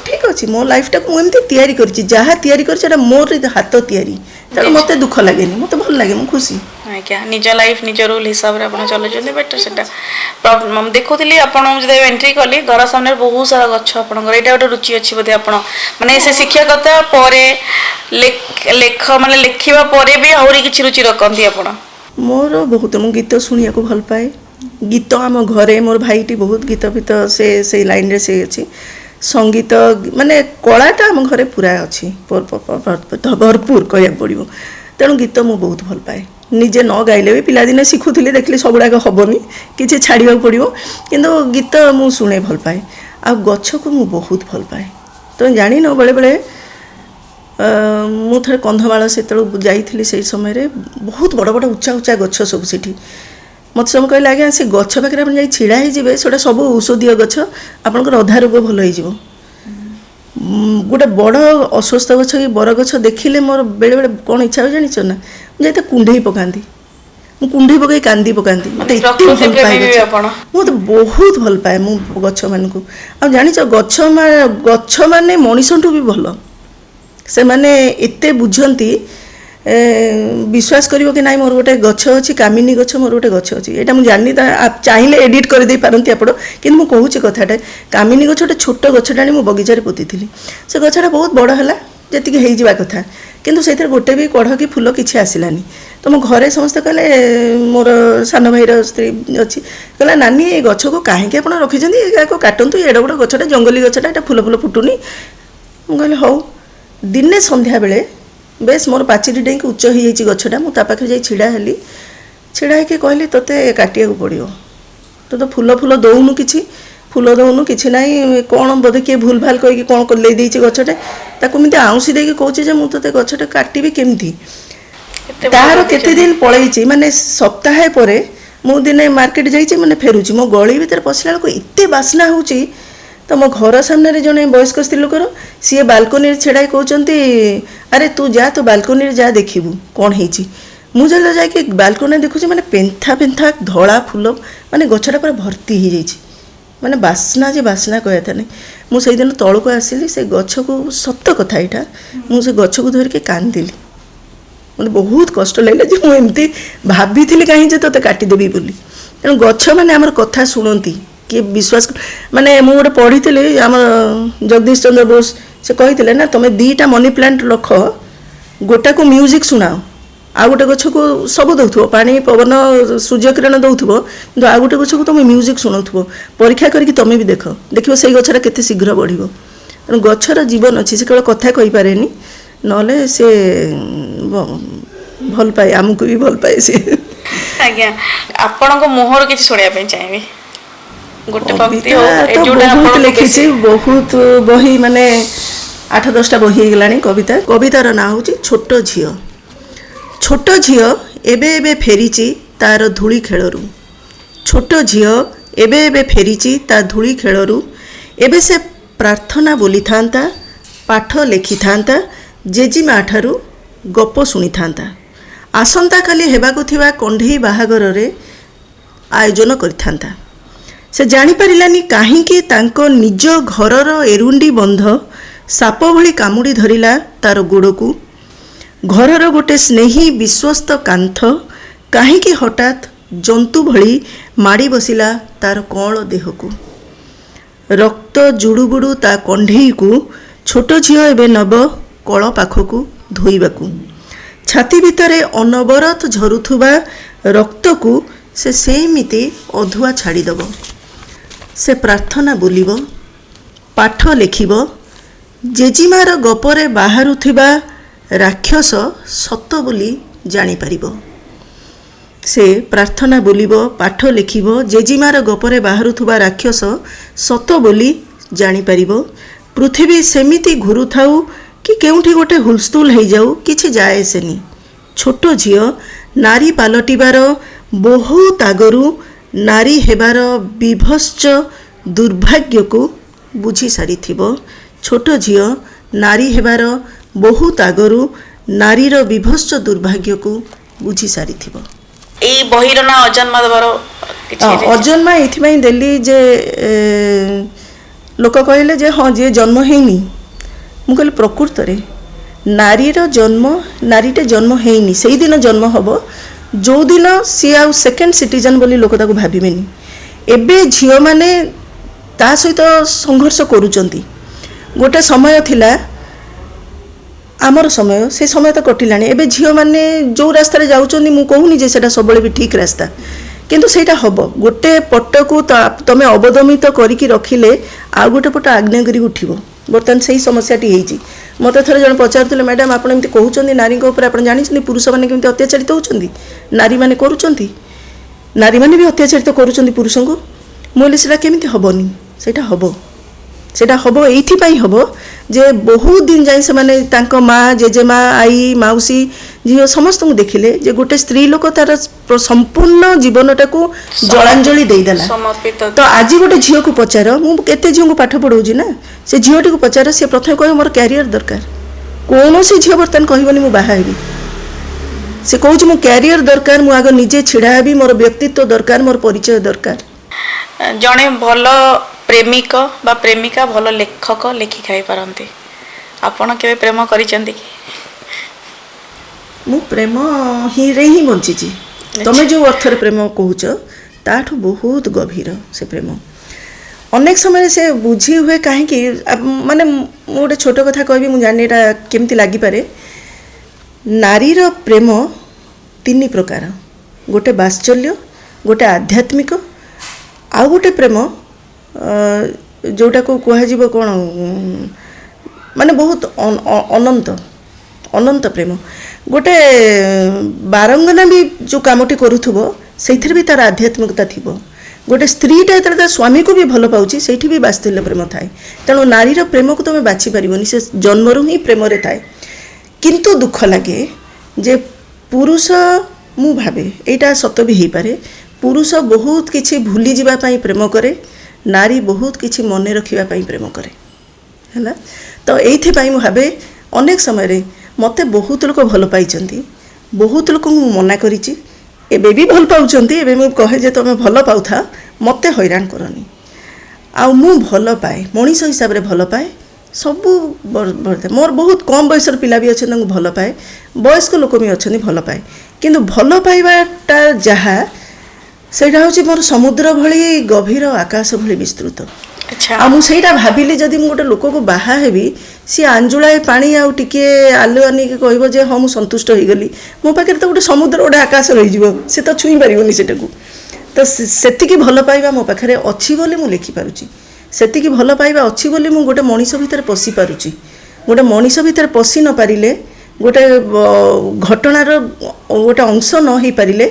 ଠିକ୍ ଅଛି, ମୋ ଲାଇଫଟାକୁ ମୁଁ ଏମିତି ତିଆରି କରିଛି, ଯାହା ତିଆରି କରିଛି ସେଇଟା ମୋର ହାତ ତିଆରି, ତେଣୁ ମୋତେ ଦୁଃଖ ଲାଗେନି, ମୋତେ ଭଲ ଲାଗେ, ମୁଁ ଖୁସି। ଆଜ୍ଞା, ନିଜ ଲାଇଫ୍ ନିଜ ରୁଲ୍ ହିସାବରେ ଆପଣ ଚଲାଉଛନ୍ତି। ବଟ୍ ସେଟା ଦେଖୁଥିଲି ଆପଣ ଯେତେବେଳେ ଏଣ୍ଟ୍ରି କଲି, ଘର ସାମ୍ନାରେ ବହୁତ ସାରା ଗଛ ଆପଣଙ୍କର, ଏଇଟା ଗୋଟେ ରୁଚି ଅଛି ବୋଧେ ଆପଣ ମାନେ ସେ ଶିକ୍ଷକତା ପରେ ମାନେ ଲେଖିବା ପରେ ବି ଆହୁରି କିଛି ରୁଚି ରଖନ୍ତି ଆପଣ? ମୋର ବହୁତ, ମୁଁ ଗୀତ ଶୁଣିବାକୁ ଭଲ ପାଏ। ଗୀତ ଆମ ଘରେ, ମୋର ଭାଇଟି ବହୁତ ଗୀତ ଫୀତ ସେ ସେଇ ଲାଇନ୍ରେ ସେ ଅଛି। ସଙ୍ଗୀତ ମାନେ କଳାଟା ଆମ ଘରେ ପୁରା ଅଛି, ଭରପୁର କହିବାକୁ ପଡ଼ିବ। ତେଣୁ ଗୀତ ମୁଁ ବହୁତ ଭଲ ପାଏ। ନିଜେ ନ ଗାଇଲେ ବି ପିଲାଦିନେ ଶିଖୁଥିଲି, ଦେଖିଲି ସବୁଗୁଡ଼ାକ ହେବନି, କିଛି ଛାଡ଼ିବାକୁ ପଡ଼ିବ, କିନ୍ତୁ ଗୀତ ମୁଁ ଶୁଣେ ଭଲ ପାଏ। ଆଉ ଗଛକୁ ମୁଁ ବହୁତ ଭଲ ପାଏ। ତୁମେ ଜାଣିନ, ବେଳେବେଳେ ମୁଁ ଥରେ କନ୍ଧମାଳ ସେତେବେଳକୁ ଯାଇଥିଲି, ସେଇ ସମୟରେ ବହୁତ ବଡ଼ ବଡ଼ ଉଚ୍ଚା ଉଚ୍ଚା ଗଛ ସବୁ ସେଠି। ମୋତେ ସବୁ କହିଲେ ଆଜ୍ଞା ସେ ଗଛ ପାଖରେ ଆପଣ ଯାଇ ଛିଡ଼ା ହେଇଯିବେ, ସେଇଟା ସବୁ ଔଷଧୀୟ ଗଛ, ଆପଣଙ୍କର ଅଧା ରୋଗ ଭଲ ହେଇଯିବ। ଗୋଟେ ବଡ଼ ଅଶ୍ୱସ୍ଥ ଗଛ କି ବରଗଛ ଦେଖିଲେ ମୋର ବେଳେବେଳେ କ'ଣ ଇଚ୍ଛା ହୁଏ ଜାଣିଛ ନା, ମୁଁ ଯାଇ ତାକୁ କୁଣ୍ଢେଇ ପକାନ୍ତି, ମୁଁ କୁଣ୍ଢେଇ ପକାଇ କାନ୍ଦି ପକାନ୍ତି। ମୋତେ ଏତେ ଭଲ ପାଏ ଗଛ, ମୁଁ ତ ବହୁତ ଭଲ ପାଏ ମୁଁ ଗଛମାନଙ୍କୁ। ଆଉ ଜାଣିଛ ଗଛମାନେ ମଣିଷଠୁ ବି ଭଲ, ସେମାନେ ଏତେ ବୁଝନ୍ତି। ବିଶ୍ୱାସ କରିବ କି ନାହିଁ, ମୋର ଗୋଟେ ଗଛ ଅଛି, କାମିନୀ ଗଛ, ମୋର ଗୋଟେ ଗଛ ଅଛି। ଏଇଟା ମୁଁ ଜାଣିନି, ଚାହିଁଲେ ଏଡ଼ିଟ୍ କରିଦେଇ ପାରନ୍ତି ଆପଣ, କିନ୍ତୁ ମୁଁ କହୁଛି କଥାଟା। କାମିନୀ ଗଛ ଗୋଟେ ଛୋଟ ଗଛଟା ଆଣି ମୁଁ ବଗିଚାରେ ପୋତିଥିଲି। ସେ ଗଛଟା ବହୁତ ବଡ଼ ହେଲା, ଯେତିକି ହେଇଯିବା କଥା, କିନ୍ତୁ ସେଇଥିରେ ଗୋଟେ ବି କଢ଼ କି ଫୁଲ କିଛି ଆସିଲାନି। ତ ମୋ ଘରେ ସମସ୍ତେ କହିଲେ, ମୋର ସାନ ଭାଇର ସ୍ତ୍ରୀ ଅଛି, କହିଲା ନାନୀ ଏ ଗଛକୁ କାହିଁକି ଆପଣ ରଖିଛନ୍ତି, ଏହାକୁ କାଟନ୍ତୁ, ଏଡ଼େ ବଡ଼ ଗଛଟା, ଜଙ୍ଗଲୀ ଗଛଟା, ଏଇଟା ଫୁଲ ଫୁଲ ଫୁଟୁନି। ମୁଁ କହିଲି ହଉ। ଦିନେ ସନ୍ଧ୍ୟାବେଳେ ବେଶ ମୋର ପାଚିରି ଡେଇଁକି ଉଚ୍ଚ ହେଇଯାଇଛି ଗଛଟା, ମୁଁ ତା ପାଖରେ ଯାଇ ଛିଡ଼ା ହେଲି। ଛିଡ଼ା ହେଇକି କହିଲି ତୋତେ କାଟିବାକୁ ପଡ଼ିବ, ତୁ ତ ଫୁଲ ଦେଉନୁ, କିଛି ଫୁଲ ଦେଉନୁ, କିଛି ନାହିଁ, କ'ଣ ବୋଧେ କିଏ ଭୁଲ ଭାଲ କହିକି କ'ଣ ଲେଇ ଦେଇଛି ଗଛଟେ, ତାକୁ ଏମିତି ଆଉଁସି ଦେଇକି କହୁଛି ଯେ ମୁଁ ତୋତେ ଗଛଟା କାଟିବି କେମିତି। ତାର କେତେ ଦିନ ପଳେଇଛି, ମାନେ ସପ୍ତାହେ ପରେ ମୁଁ ଦିନେ ମାର୍କେଟ ଯାଇଛି, ମାନେ ଫେରୁଛି, ମୋ ଗଳି ଭିତରେ ପଶିଲା ବେଳକୁ ଏତେ ବାସ୍ନା ହେଉଛି। ତ ମୋ ଘର ସାମ୍ନାରେ ଜଣେ ବୟସ୍କ ସ୍ତ୍ରୀ ଲୋକର, ସିଏ ବାଲକୋନିରେ ଛିଡ଼ାଇ କହୁଛନ୍ତି ଆରେ ତୁ ଯା, ତୁ ବାଲକୋନିରେ ଯା, ଦେଖିବୁ କ'ଣ ହେଇଛି। ମୁଁ ଯେତେବେଳେ ଯାଇକି ବାଲକୋନିରେ ଦେଖୁଛି, ମାନେ ପେନ୍ଥା ପେନ୍ଥା ଧଳା ଫୁଲ, ମାନେ ଗଛଟା ପୁରା ଭର୍ତ୍ତି ହେଇଯାଇଛି, ମାନେ ବାସ୍ନା ଯେ ବାସ୍ନା କହିବା କଥା ନାହିଁ। ମୁଁ ସେଇଦିନ ତଳକୁ ଆସିଲି, ସେ ଗଛକୁ, ସତ କଥା ଏଇଟା, ମୁଁ ସେ ଗଛକୁ ଧରିକି କାନ୍ଦିଲି। ମୋତେ ବହୁତ କଷ୍ଟ ଲାଗିଲା ଯେ ମୁଁ ଏମିତି ଭାବିଥିଲି କାହିଁ ଯେ ତୋତେ କାଟିଦେବି ବୋଲି। ତେଣୁ ଗଛମାନେ ଆମର କଥା ଶୁଣନ୍ତି, କିଏ ବିଶ୍ୱାସ, ମାନେ ମୁଁ ଗୋଟେ ପଢ଼ିଥିଲି, ଆମର ଜଗଦୀଶ ଚନ୍ଦ୍ର ବୋଷ ସେ କହିଥିଲେ ନା, ତୁମେ 2ଟା ମନି ପ୍ଲାଣ୍ଟ ରଖ, ଗୋଟାକୁ ମ୍ୟୁଜିକ୍ ଶୁଣାଅ, ଆଉ ଗୋଟେ ଗଛକୁ ସବୁ ଦେଉଥିବ, ପାଣି ପବନ ସୂର୍ଯ୍ୟକିରଣ ଦେଉଥିବ, କିନ୍ତୁ ଆଉ ଗୋଟେ ଗଛକୁ ତୁମେ ମ୍ୟୁଜିକ୍ ଶୁଣାଉଥିବ। ପରୀକ୍ଷା କରିକି ତୁମେ ବି ଦେଖିବ ସେଇ ଗଛଟା କେତେ ଶୀଘ୍ର ବଢ଼ିବ। ତେଣୁ ଗଛର ଜୀବନ ଅଛି, ସେ କେବଳ କଥା କହିପାରେନି, ନହେଲେ ସେ ଭଲ ପାଏ, ଆମକୁ ବି ଭଲ ପାଏ ସେ। ଆଜ୍ଞା, ଆପଣଙ୍କ ମୁହଁରୁ କିଛି ଶୁଣିବା ପାଇଁ ଚାହିଁବି, ଗୋଟେ ପକ୍ତି ତ ବହୁତ ଲେଖିଛି, ବହୁତ ବହି, ମାନେ 8-10ଟା ବହି ହେଇଗଲାଣି କବିତାର ନାଁ ହେଉଛି ଛୋଟ ଝିଅ। ଛୋଟ ଝିଅ ଏବେ ଏବେ ଫେରିଛି ତାର ଧୂଳି ଖେଳରୁ, ଛୋଟ ଝିଅ ଏବେ ଏବେ ଫେରିଛି ତା ଧୂଳି ଖେଳରୁ। ଏବେ ସେ ପ୍ରାର୍ଥନା ବୋଲିଥାନ୍ତା, ପାଠ ଲେଖିଥାନ୍ତା, ଜେଜେମା ଠାରୁ ଗପ ଶୁଣିଥାନ୍ତା, ଆସନ୍ତାକାଲି ହେବାକୁ ଥିବା କଣ୍ଢେଇ ବାହାଘରରେ ଆୟୋଜନ କରିଥାନ୍ତା। ସେ ଜାଣିପାରିଲାନି କାହିଁକି ତାଙ୍କ ନିଜ ଘରର ଏରୁଣ୍ଡି ବନ୍ଧ ସାପ ଭଳି କାମୁଡ଼ି ଧରିଲା ତାର ଗୋଡ଼କୁ। ଘରର ଗୋଟେ ସ୍ନେହୀ ବିଶ୍ୱସ୍ତ କାନ୍ଥ କାହିଁକି ହଠାତ୍ ଜନ୍ତୁ ଭଳି ମାଡ଼ି ବସିଲା ତାର କଅଁଳ ଦେହକୁ। ରକ୍ତ ଜୁଡ଼ୁବୁଡ଼ୁ ତା କଣ୍ଢେଇକୁ ଛୋଟ ଝିଅ ଏବେ ନେବ କଳ ପାଖକୁ ଧୋଇବାକୁ। ଛାତି ଭିତରେ ଅନବରତ ଝରୁଥିବା ରକ୍ତକୁ ସେ ସେମିତି ଅଧୁଆ ଛାଡ଼ିଦେବ। ସେ ପ୍ରାର୍ଥନା ବୋଲିବ, ପାଠ ଲେଖିବ, ଜେଜିମାର ଗପରେ ବାହାରୁଥିବା ରାକ୍ଷସ ସତ ବୋଲି ଜାଣିପାରିବ। ସେ ପ୍ରାର୍ଥନା ବୋଲିବ, ପାଠ ଲେଖିବ, ଜେଜିମାର ଗପରେ ବାହାରୁଥିବା ରାକ୍ଷସ ସତ ବୋଲି ଜାଣିପାରିବ। ପୃଥିବୀ ସେମିତି ଘୁରୁଥାଉ କି କେଉଁଠି ଗୋଟେ ହୁଲସ୍ତୁଲ ହେଇଯାଉ, କିଛି ଯାଏସେନି। ଛୋଟ ଝିଅ ନାରୀ ପାଲଟିବାର ବହୁତ ଆଗରୁ ନାରୀ ହେବାର ବିଭତ୍ସ ଦୁର୍ଭାଗ୍ୟକୁ ବୁଝି ସାରିଥିବ। ଛୋଟ ଝିଅ ନାରୀ ହେବାର ବହୁତ ଆଗରୁ ନାରୀର ବିଭତ୍ସ ଦୁର୍ଭାଗ୍ୟକୁ ବୁଝି ସାରିଥିବ। ଏଇ ବହିର ନା ଅଜନ୍ମା ଦେବାର କିଛି ଅଜନ୍ମା ଏଇଥିପାଇଁ ଦେଲି ଯେ ଲୋକ କହିଲେ ଯେ ହଁ ଯିଏ ଜନ୍ମ ହେଇନି, ମୁଁ କହିଲି ପ୍ରକୃତରେ ନାରୀଟେ ଜନ୍ମ ହେଇନି, ସେଇଦିନ ଜନ୍ମ ହେବ ଯେଉଁଦିନ ସିଏ ଆଉ ସେକେଣ୍ଡ ସିଟିଜନ୍ ବୋଲି ଲୋକ ତାକୁ ଭାବିବେନି। ଏବେ ଝିଅମାନେ ତା ସହିତ ସଂଘର୍ଷ କରୁଛନ୍ତି। ଗୋଟେ ସମୟ ଥିଲା ଆମର ସମୟ, ସେ ସମୟ ତ କଟିଲାଣି। ଏବେ ଝିଅମାନେ ଯେଉଁ ରାସ୍ତାରେ ଯାଉଛନ୍ତି, ମୁଁ କହୁନି ଯେ ସେଇଟା ସବୁବେଳେ ବି ଠିକ୍ ରାସ୍ତା, କିନ୍ତୁ ସେଇଟା ହେବ। ଗୋଟେ ପଟକୁ ତମେ ଅବଦମିତ କରିକି ରଖିଲେ ଆଉ ଗୋଟେ ପଟ ଆଗ୍ନେୟଗିରି ଉଠିବ। ବର୍ତ୍ତମାନ ସେଇ ସମସ୍ୟାଟି ହେଇଛି। ମୋତେ ଥରେ ଜଣେ ପଚାରୁଥିଲେ, ମ୍ୟାଡ଼ାମ୍ ଆପଣ ଏମିତି କହୁଛନ୍ତି ନାରୀଙ୍କ ଉପରେ, ଆପଣ ଜାଣିଛନ୍ତି ପୁରୁଷମାନେ କେମିତି ଅତ୍ୟାଚାରିତ ହେଉଛନ୍ତି? ନାରୀମାନେ କରୁଛନ୍ତି, ନାରୀମାନେ ବି ଅତ୍ୟାଚାରିତ କରୁଛନ୍ତି ପୁରୁଷଙ୍କୁ। ମୁଁ କହିଲି ସେଇଟା କେମିତି ହେବନି? ସେଇଟା ହେବ ଏଇଥିପାଇଁ ହେବ ଯେ ବହୁତ ଦିନ ଯାଇ ସେମାନେ ତାଙ୍କ ମା, ଜେଜେମା, ଆଈ, ମାଉସୀ, ଝିଅ ସମସ୍ତଙ୍କୁ ଦେଖିଲେ ଯେ ଗୋଟେ ସ୍ତ୍ରୀ ଲୋକ ତାର ସମ୍ପୂର୍ଣ୍ଣ ଜୀବନଟାକୁ ଜଳାଞ୍ଜଳି ଦେଇଦେଲା। ତ ଆଜି ଗୋଟେ ଝିଅକୁ ପଚାର, ମୁଁ କେତେ ଝିଅଙ୍କୁ ପାଠ ପଢ଼ଉଛି ନା, ସେ ଝିଅଟିକୁ ପଚାର, ସେ ପ୍ରଥମେ କହିବ ମୋର କ୍ୟାରିୟର ଦରକାର। କୌଣସି ଝିଅ ବର୍ତ୍ତମାନ କହିବନି ମୁଁ ବାହା ହେବି। ସେ କହୁଛି ମୁଁ କ୍ୟାରିୟର ଦରକାର, ମୁଁ ଆଗ ନିଜେ ଛିଡ଼ା ହେବି, ମୋର ବ୍ୟକ୍ତିତ୍ୱ ଦରକାର, ମୋର ପରିଚୟ ଦରକାର। ଜଣେ ଭଲ ପ୍ରେମିକ ବା ପ୍ରେମିକା ଭଲ ଲେଖକ ଲେଖି ଖାଇପାରନ୍ତି। ଆପଣ କେବେ ପ୍ରେମ କରିଛନ୍ତି କି? ମୁଁ ପ୍ରେମ ରେ ହିଁ ବଞ୍ଚିଛି। ତମେ ଯେଉଁ ଅର୍ଥରେ ପ୍ରେମ କହୁଛ ତାଠୁ ବହୁତ ଗଭୀର ସେ ପ୍ରେମ। ଅନେକ ସମୟରେ ସେ ବୁଝି ହୁଏ କାହିଁକି, ମାନେ ମୁଁ ଗୋଟେ ଛୋଟ କଥା କହିବି, ମୁଁ ଜାଣିନି ଏଇଟା କେମିତି ଲାଗିପାରେ। ନାରୀର ପ୍ରେମ ତିନି ପ୍ରକାର, ଗୋଟେ ବାତ୍ସଲ୍ୟ, ଗୋଟେ ଆଧ୍ୟାତ୍ମିକ, ଆଉ ଗୋଟେ ପ୍ରେମ ଯେଉଁଟାକୁ କୁହାଯିବ କ'ଣ, ମାନେ ବହୁତ ଅନନ୍ତ ପ୍ରେମ। ଗୋଟେ ବାରଙ୍ଗନା ବି ଯେଉଁ କାମଟି କରୁଥିବ ସେଇଥିରେ ବି ତାର ଆଧ୍ୟାତ୍ମିକତା ଥିବ। ଗୋଟେ ସ୍ତ୍ରୀଟା ଯେତେବେଳେ ତା ସ୍ୱାମୀକୁ ବି ଭଲ ପାଉଛି ସେଇଠି ବି ବାତ୍ସଲ୍ୟ ପ୍ରେମ ଥାଏ। ତେଣୁ ନାରୀର ପ୍ରେମକୁ ତୁମେ ବାଛି ପାରିବନି, ସେ ଜନ୍ମରୁ ହିଁ ପ୍ରେମରେ ଥାଏ। କିନ୍ତୁ ଦୁଃଖ ଲାଗେ ଯେ ପୁରୁଷ, ମୁଁ ଭାବେ ଏଇଟା ସତ ବି ହେଇପାରେ, ପୁରୁଷ ବହୁତ କିଛି ଭୁଲିଯିବା ପାଇଁ ପ୍ରେମ କରେ, ନାରୀ ବହୁତ କିଛି ମନେ ରଖିବା ପାଇଁ ପ୍ରେମ କରେ। ହେଲା, ତ ଏଇଥିପାଇଁ ମୁଁ ଭାବେ ଅନେକ ସମୟରେ ମୋତେ ବହୁତ ଲୋକ ଭଲ ପାଇଛନ୍ତି, ବହୁତ ଲୋକଙ୍କୁ ମୁଁ ମନା କରିଛି, ଏବେ ବି ଭଲ ପାଉଛନ୍ତି। ଏବେ ମୁଁ କହେ ଯେ ତୁମେ ଭଲ ପାଉଥା, ମୋତେ ହଇରାଣ କରନି। ଆଉ ମୁଁ ଭଲ ପାଏ, ମଣିଷ ହିସାବରେ ଭଲ ପାଏ ସବୁ। ମୋର ବହୁତ କମ୍ ବୟସର ପିଲା ବି ଅଛନ୍ତି, ତାଙ୍କୁ ଭଲ ପାଏ, ବୟସ୍କ ଲୋକ ବି ଅଛନ୍ତି, ଭଲ ପାଏ। କିନ୍ତୁ ଭଲ ପାଇବାଟା ଯାହା, ସେଇଟା ହେଉଛି ମୋର ସମୁଦ୍ର ଭଳି ଗଭୀର, ଆକାଶ ଭଳି ବିସ୍ତୃତ। ଆଉ ମୁଁ ସେଇଟା ଭାବିଲି, ଯଦି ମୁଁ ଗୋଟେ ଲୋକକୁ ବାହା ହେବି, ସିଏ ଆଞ୍ଜୁଳାଏ ପାଣି ଆଉ ଟିକିଏ ଆଲୁଅ ନେଇକି କହିବ ଯେ ହଁ ମୁଁ ସନ୍ତୁଷ୍ଟ ହେଇଗଲି, ମୋ ପାଖରେ ତ ଗୋଟେ ସମୁଦ୍ର, ଗୋଟେ ଆକାଶ ରହିଯିବ, ସେ ତ ଛୁଇଁ ପାରିବନି ସେଟାକୁ। ତ ସେତିକି ଭଲ ପାଇବା ମୋ ପାଖରେ ଅଛି ବୋଲି ମୁଁ ଲେଖିପାରୁଛି। ସେତିକି ଭଲ ପାଇବା ଅଛି ବୋଲି ମୁଁ ଗୋଟେ ମଣିଷ ଭିତରେ ପଶି ପାରୁଛି। ଗୋଟେ ମଣିଷ ଭିତରେ ପଶି ନ ପାରିଲେ, ଗୋଟେ ଘଟଣାର ଗୋଟେ ଅଂଶ ନ ହେଇପାରିଲେ,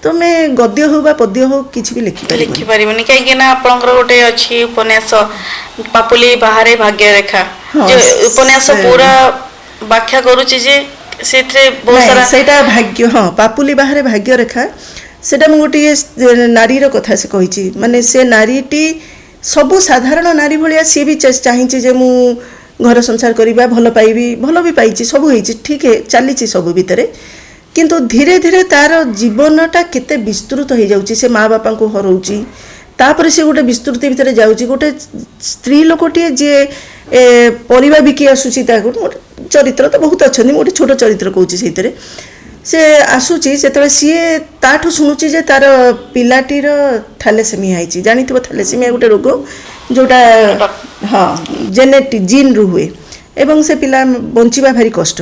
ତମେ ଗଦ୍ୟ ହଉ ବା ପଦ୍ୟ ହଉ କିଛି ବି ଲେଖିପାରିବନି। କାହିଁକି ନା ଆପଣଙ୍କର ଗୋଟେ ଅଛି ଉପନ୍ୟାସ ପାପୁଲି ବାହାରେ ଭାଗ୍ୟରେଖା, ଉପନ୍ୟାସ ପୁରା ବ୍ୟାଖ୍ୟା କରୁଛି ଯେ ସେଥିରେ ବହୁତ ସାରା, ସେଇଟା ଭାଗ୍ୟ, ହଁ, ପାପୁଲି ବାହାରେ ଭାଗ୍ୟରେଖା, ସେଇଟା ମୁଁ ଗୋଟିଏ ନାରୀର କଥା ସେ କହିଛି। ମାନେ ସେ ନାରୀଟି ସବୁ ସାଧାରଣ ନାରୀ ଭଳିଆ ସିଏ ବି ଚାହିଁଛି ଯେ ମୁଁ ଘର ସଂସାର କରିବା, ଭଲ ପାଇବି, ଭଲ ବି ପାଇଛି, ସବୁ ହେଇଛି, ଠିକ୍ ଚାଲିଛି ସବୁ ଭିତରେ। କିନ୍ତୁ ଧୀରେ ଧୀରେ ତାର ଜୀବନଟା କେତେ ବିସ୍ତୃତ ହେଇଯାଉଛି, ସେ ମା ବାପାଙ୍କୁ ହରଉଛି, ତାପରେ ସେ ଗୋଟେ ବିସ୍ତୃତି ଭିତରେ ଯାଉଛି। ଗୋଟେ ସ୍ତ୍ରୀ ଲୋକଟିଏ ଯିଏ ପରିବା ବିକି ଆସୁଛି, ତାକୁ ଗୋଟେ ଚରିତ୍ର ତ ବହୁତ ଅଛନ୍ତି, ମୁଁ ଗୋଟେ ଛୋଟ ଚରିତ୍ର କହୁଛି ସେଇଥିରେ। ସେ ଆସୁଛି ଯେତେବେଳେ ସିଏ ତାଠୁ ଶୁଣୁଛି ଯେ ତାର ପିଲାଟିର ଥାଲେସେମିଆ ହେଇଛି। ଜାଣିଥିବ ଥାଲେସେମିଆ ଗୋଟେ ରୋଗ ଯେଉଁଟା ହଁ ଜିନ୍ରୁ ହୁଏ ଏବଂ ସେ ପିଲା ବଞ୍ଚିବା ଭାରି କଷ୍ଟ।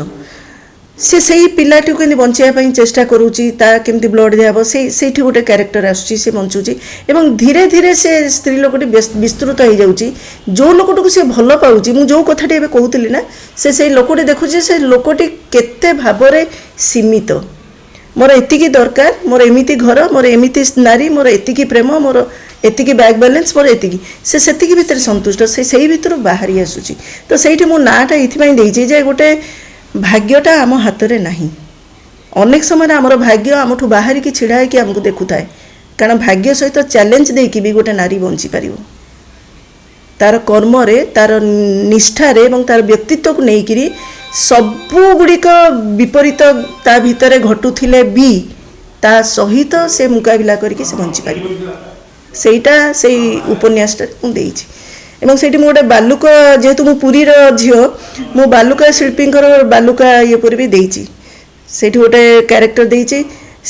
ସେ ସେଇ ପିଲାଟିକୁ କେମିତି ବଞ୍ଚାଇବା ପାଇଁ ଚେଷ୍ଟା କରୁଛି, ତା କେମିତି ବ୍ଲଡ଼ ଦିଆହେବ, ସେଇଠି ଗୋଟେ କ୍ୟାରେକ୍ଟର ଆସୁଛି, ସେ ବଞ୍ଚୁଛି ଏବଂ ଧୀରେ ଧୀରେ ସେ ସ୍ତ୍ରୀ ଲୋକଟି ବିସ୍ତୃତ ହେଇଯାଉଛି। ଯେଉଁ ଲୋକଟିକୁ ସେ ଭଲ ପାଉଛି, ମୁଁ ଯେଉଁ କଥାଟି ଏବେ କହୁଥିଲି ନା, ସେଇ ଲୋକଟି ଦେଖୁଛି ସେ ଲୋକଟି କେତେ ଭାବରେ ସୀମିତ। ମୋର ଏତିକି ଦରକାର, ମୋର ଏମିତି ଘର, ମୋର ଏମିତି ନାରୀ, ମୋର ଏତିକି ପ୍ରେମ, ମୋର ଏତିକି ବ୍ୟାଙ୍କ ବାଲାନ୍ସ, ମୋର ଏତିକି, ସେ ସେତିକି ଭିତରେ ସନ୍ତୁଷ୍ଟ, ସେଇ ଭିତରୁ ବାହାରି ଆସୁଛି। ତ ସେଇଠି ମୁଁ ନାଁଟା ଏଇଥିପାଇଁ ଦେଇଛି ଯେ ଗୋଟେ ଭାଗ୍ୟଟା ଆମ ହାତରେ ନାହିଁ। ଅନେକ ସମୟରେ ଆମର ଭାଗ୍ୟ ଆମଠୁ ବାହାରିକି ଛିଡ଼ା ହେଇକି ଆମକୁ ଦେଖୁଥାଏ, କାରଣ ଭାଗ୍ୟ ସହିତ ଚ୍ୟାଲେଞ୍ଜ ଦେଇକି ବି ଗୋଟେ ନାରୀ ବଞ୍ଚିପାରିବ। ତାର କର୍ମରେ, ତାର ନିଷ୍ଠାରେ ଏବଂ ତାର ବ୍ୟକ୍ତିତ୍ୱକୁ ନେଇକିରି ସବୁଗୁଡ଼ିକ ବିପରୀତ ତା ଭିତରେ ଘଟୁଥିଲେ ବି ତା ସହିତ ସେ ମୁକାବିଲା କରିକି ସେ ବଞ୍ଚିପାରିବ। ସେଇଟା ସେଇ ଉପନ୍ୟାସଟାରେ ମୁଁ ଦେଇଛି ଏବଂ ସେଇଠି ମୁଁ ଗୋଟେ ବାଲୁକା, ଯେହେତୁ ମୁଁ ପୁରୀର ଝିଅ, ମୁଁ ବାଲୁକା ଶିଳ୍ପୀଙ୍କର ବାଲୁକା ଇଏ ଉପରେ ବି ଦେଇଛି। ସେଇଠି ଗୋଟେ କ୍ୟାରେକ୍ଟର ଦେଇଛି।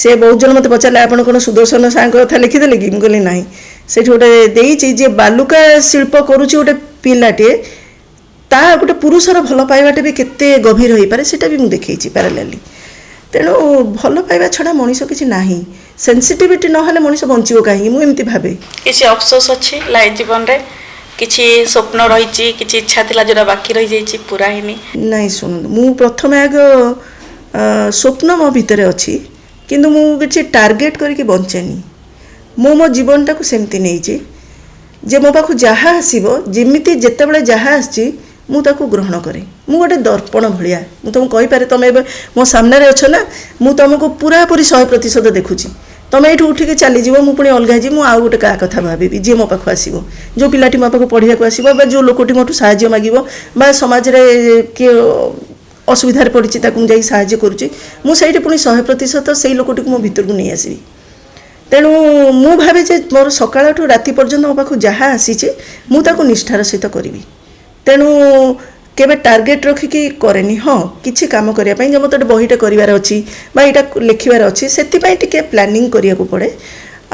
ସେ ବହୁତ ଜଣ ମୋତେ ପଚାରିଲେ ଆପଣ କ'ଣ ସୁଦର୍ଶନ ସାଙ୍କ କଥା ଲେଖିଦେଲେ କି? ମୁଁ କହିଲି ନାହିଁ। ସେଇଠି ଗୋଟେ ଦେଇଛି ଯେ ବାଲୁକା ଶିଳ୍ପ କରୁଛି ଗୋଟେ ପିଲାଟିଏ, ତା ଗୋଟେ ପୁରୁଷର ଭଲ ପାଇବାଟା ବି କେତେ ଗଭୀର ହୋଇପାରେ ସେଇଟା ବି ମୁଁ ଦେଖେଇଛି ପ୍ୟାରାଲାଲି। ତେଣୁ ଭଲ ପାଇବା ଛଡ଼ା ମଣିଷ କିଛି ନାହିଁ। ସେନ୍ସିଟିଭିଟି ନହେଲେ ମଣିଷ ବଞ୍ଚିବ କାହିଁକି, ମୁଁ ଏମିତି ଭାବେ। କିଛି ଅଫସୋସ ଅଛି ଲାଇଫ ଜୀବନରେ, କିଛି ସ୍ୱପ୍ନ ରହିଛି, କିଛି ଇଚ୍ଛା ଥିଲା ଯେଉଁଟା ବାକି ରହିଯାଇଛି, ପୁରା ହେଇନି? ନାଇଁ, ଶୁଣନ୍ତୁ, ମୁଁ ପ୍ରଥମେ ଆଗ ସ୍ୱପ୍ନ ମୋ ଭିତରେ ଅଛି, କିନ୍ତୁ ମୁଁ କିଛି ଟାର୍ଗେଟ୍ କରିକି ବଞ୍ଚେନି। ମୁଁ ମୋ ଜୀବନଟାକୁ ସେମିତି ନେଇଛି ଯେ ମୋ ପାଖକୁ ଯାହା ଆସିବ, ଯେମିତି ଯେତେବେଳେ ଯାହା ଆସିଛି ମୁଁ ତାକୁ ଗ୍ରହଣ କରେ। ମୁଁ ଗୋଟେ ଦର୍ପଣ ଭଳିଆ। ମୁଁ ତୁମକୁ କହିପାରେ, ତୁମେ ଏବେ ମୋ ସାମ୍ନାରେ ଅଛ ନା, ମୁଁ ତୁମକୁ ପୁରାପୁରି 100% ଦେଖୁଛି। ତୁମେ ଏଇଠୁ ଉଠିକି ଚାଲିଯିବ, ମୁଁ ପୁଣି ଅଲଗା ଯିବି, ମୁଁ ଆଉ ଗୋଟେ କାହା କଥା ଭାବିବି ଯିଏ ମୋ ପାଖକୁ ଆସିବ। ଯେଉଁ ପିଲାଟି ମୋ ପାଖକୁ ପଢ଼ିବାକୁ ଆସିବ ବା ଯେଉଁ ଲୋକଟି ମୋଠୁ ସାହାଯ୍ୟ ମାଗିବ ବା ସମାଜରେ କିଏ ଅସୁବିଧାରେ ପଡ଼ିଛି ତାକୁ ମୁଁ ଯାଇ ସାହାଯ୍ୟ କରୁଛି, ମୁଁ ସେଇଠି ପୁଣି 100% ସେଇ ଲୋକଟିକୁ ମୋ ଭିତରକୁ ନେଇ ଆସିବି। ତେଣୁ ମୁଁ ଭାବେ ଯେ ମୋର ସକାଳଠୁ ରାତି ପର୍ଯ୍ୟନ୍ତ ମୋ ପାଖକୁ ଯାହା ଆସିଛି ମୁଁ ତାକୁ ନିଷ୍ଠାର ସହିତ କରିବି। ତେଣୁ କେବେ ଟାର୍ଗେଟ୍ ରଖିକି କରେନି। ହଁ, କିଛି କାମ କରିବା ପାଇଁ, ଯେ ମୋତେ ଗୋଟେ ବହିଟେ କରିବାର ଅଛି ବା ଏଇଟା ଲେଖିବାର ଅଛି, ସେଥିପାଇଁ ଟିକେ ପ୍ଲାନିଂ କରିବାକୁ ପଡ଼େ।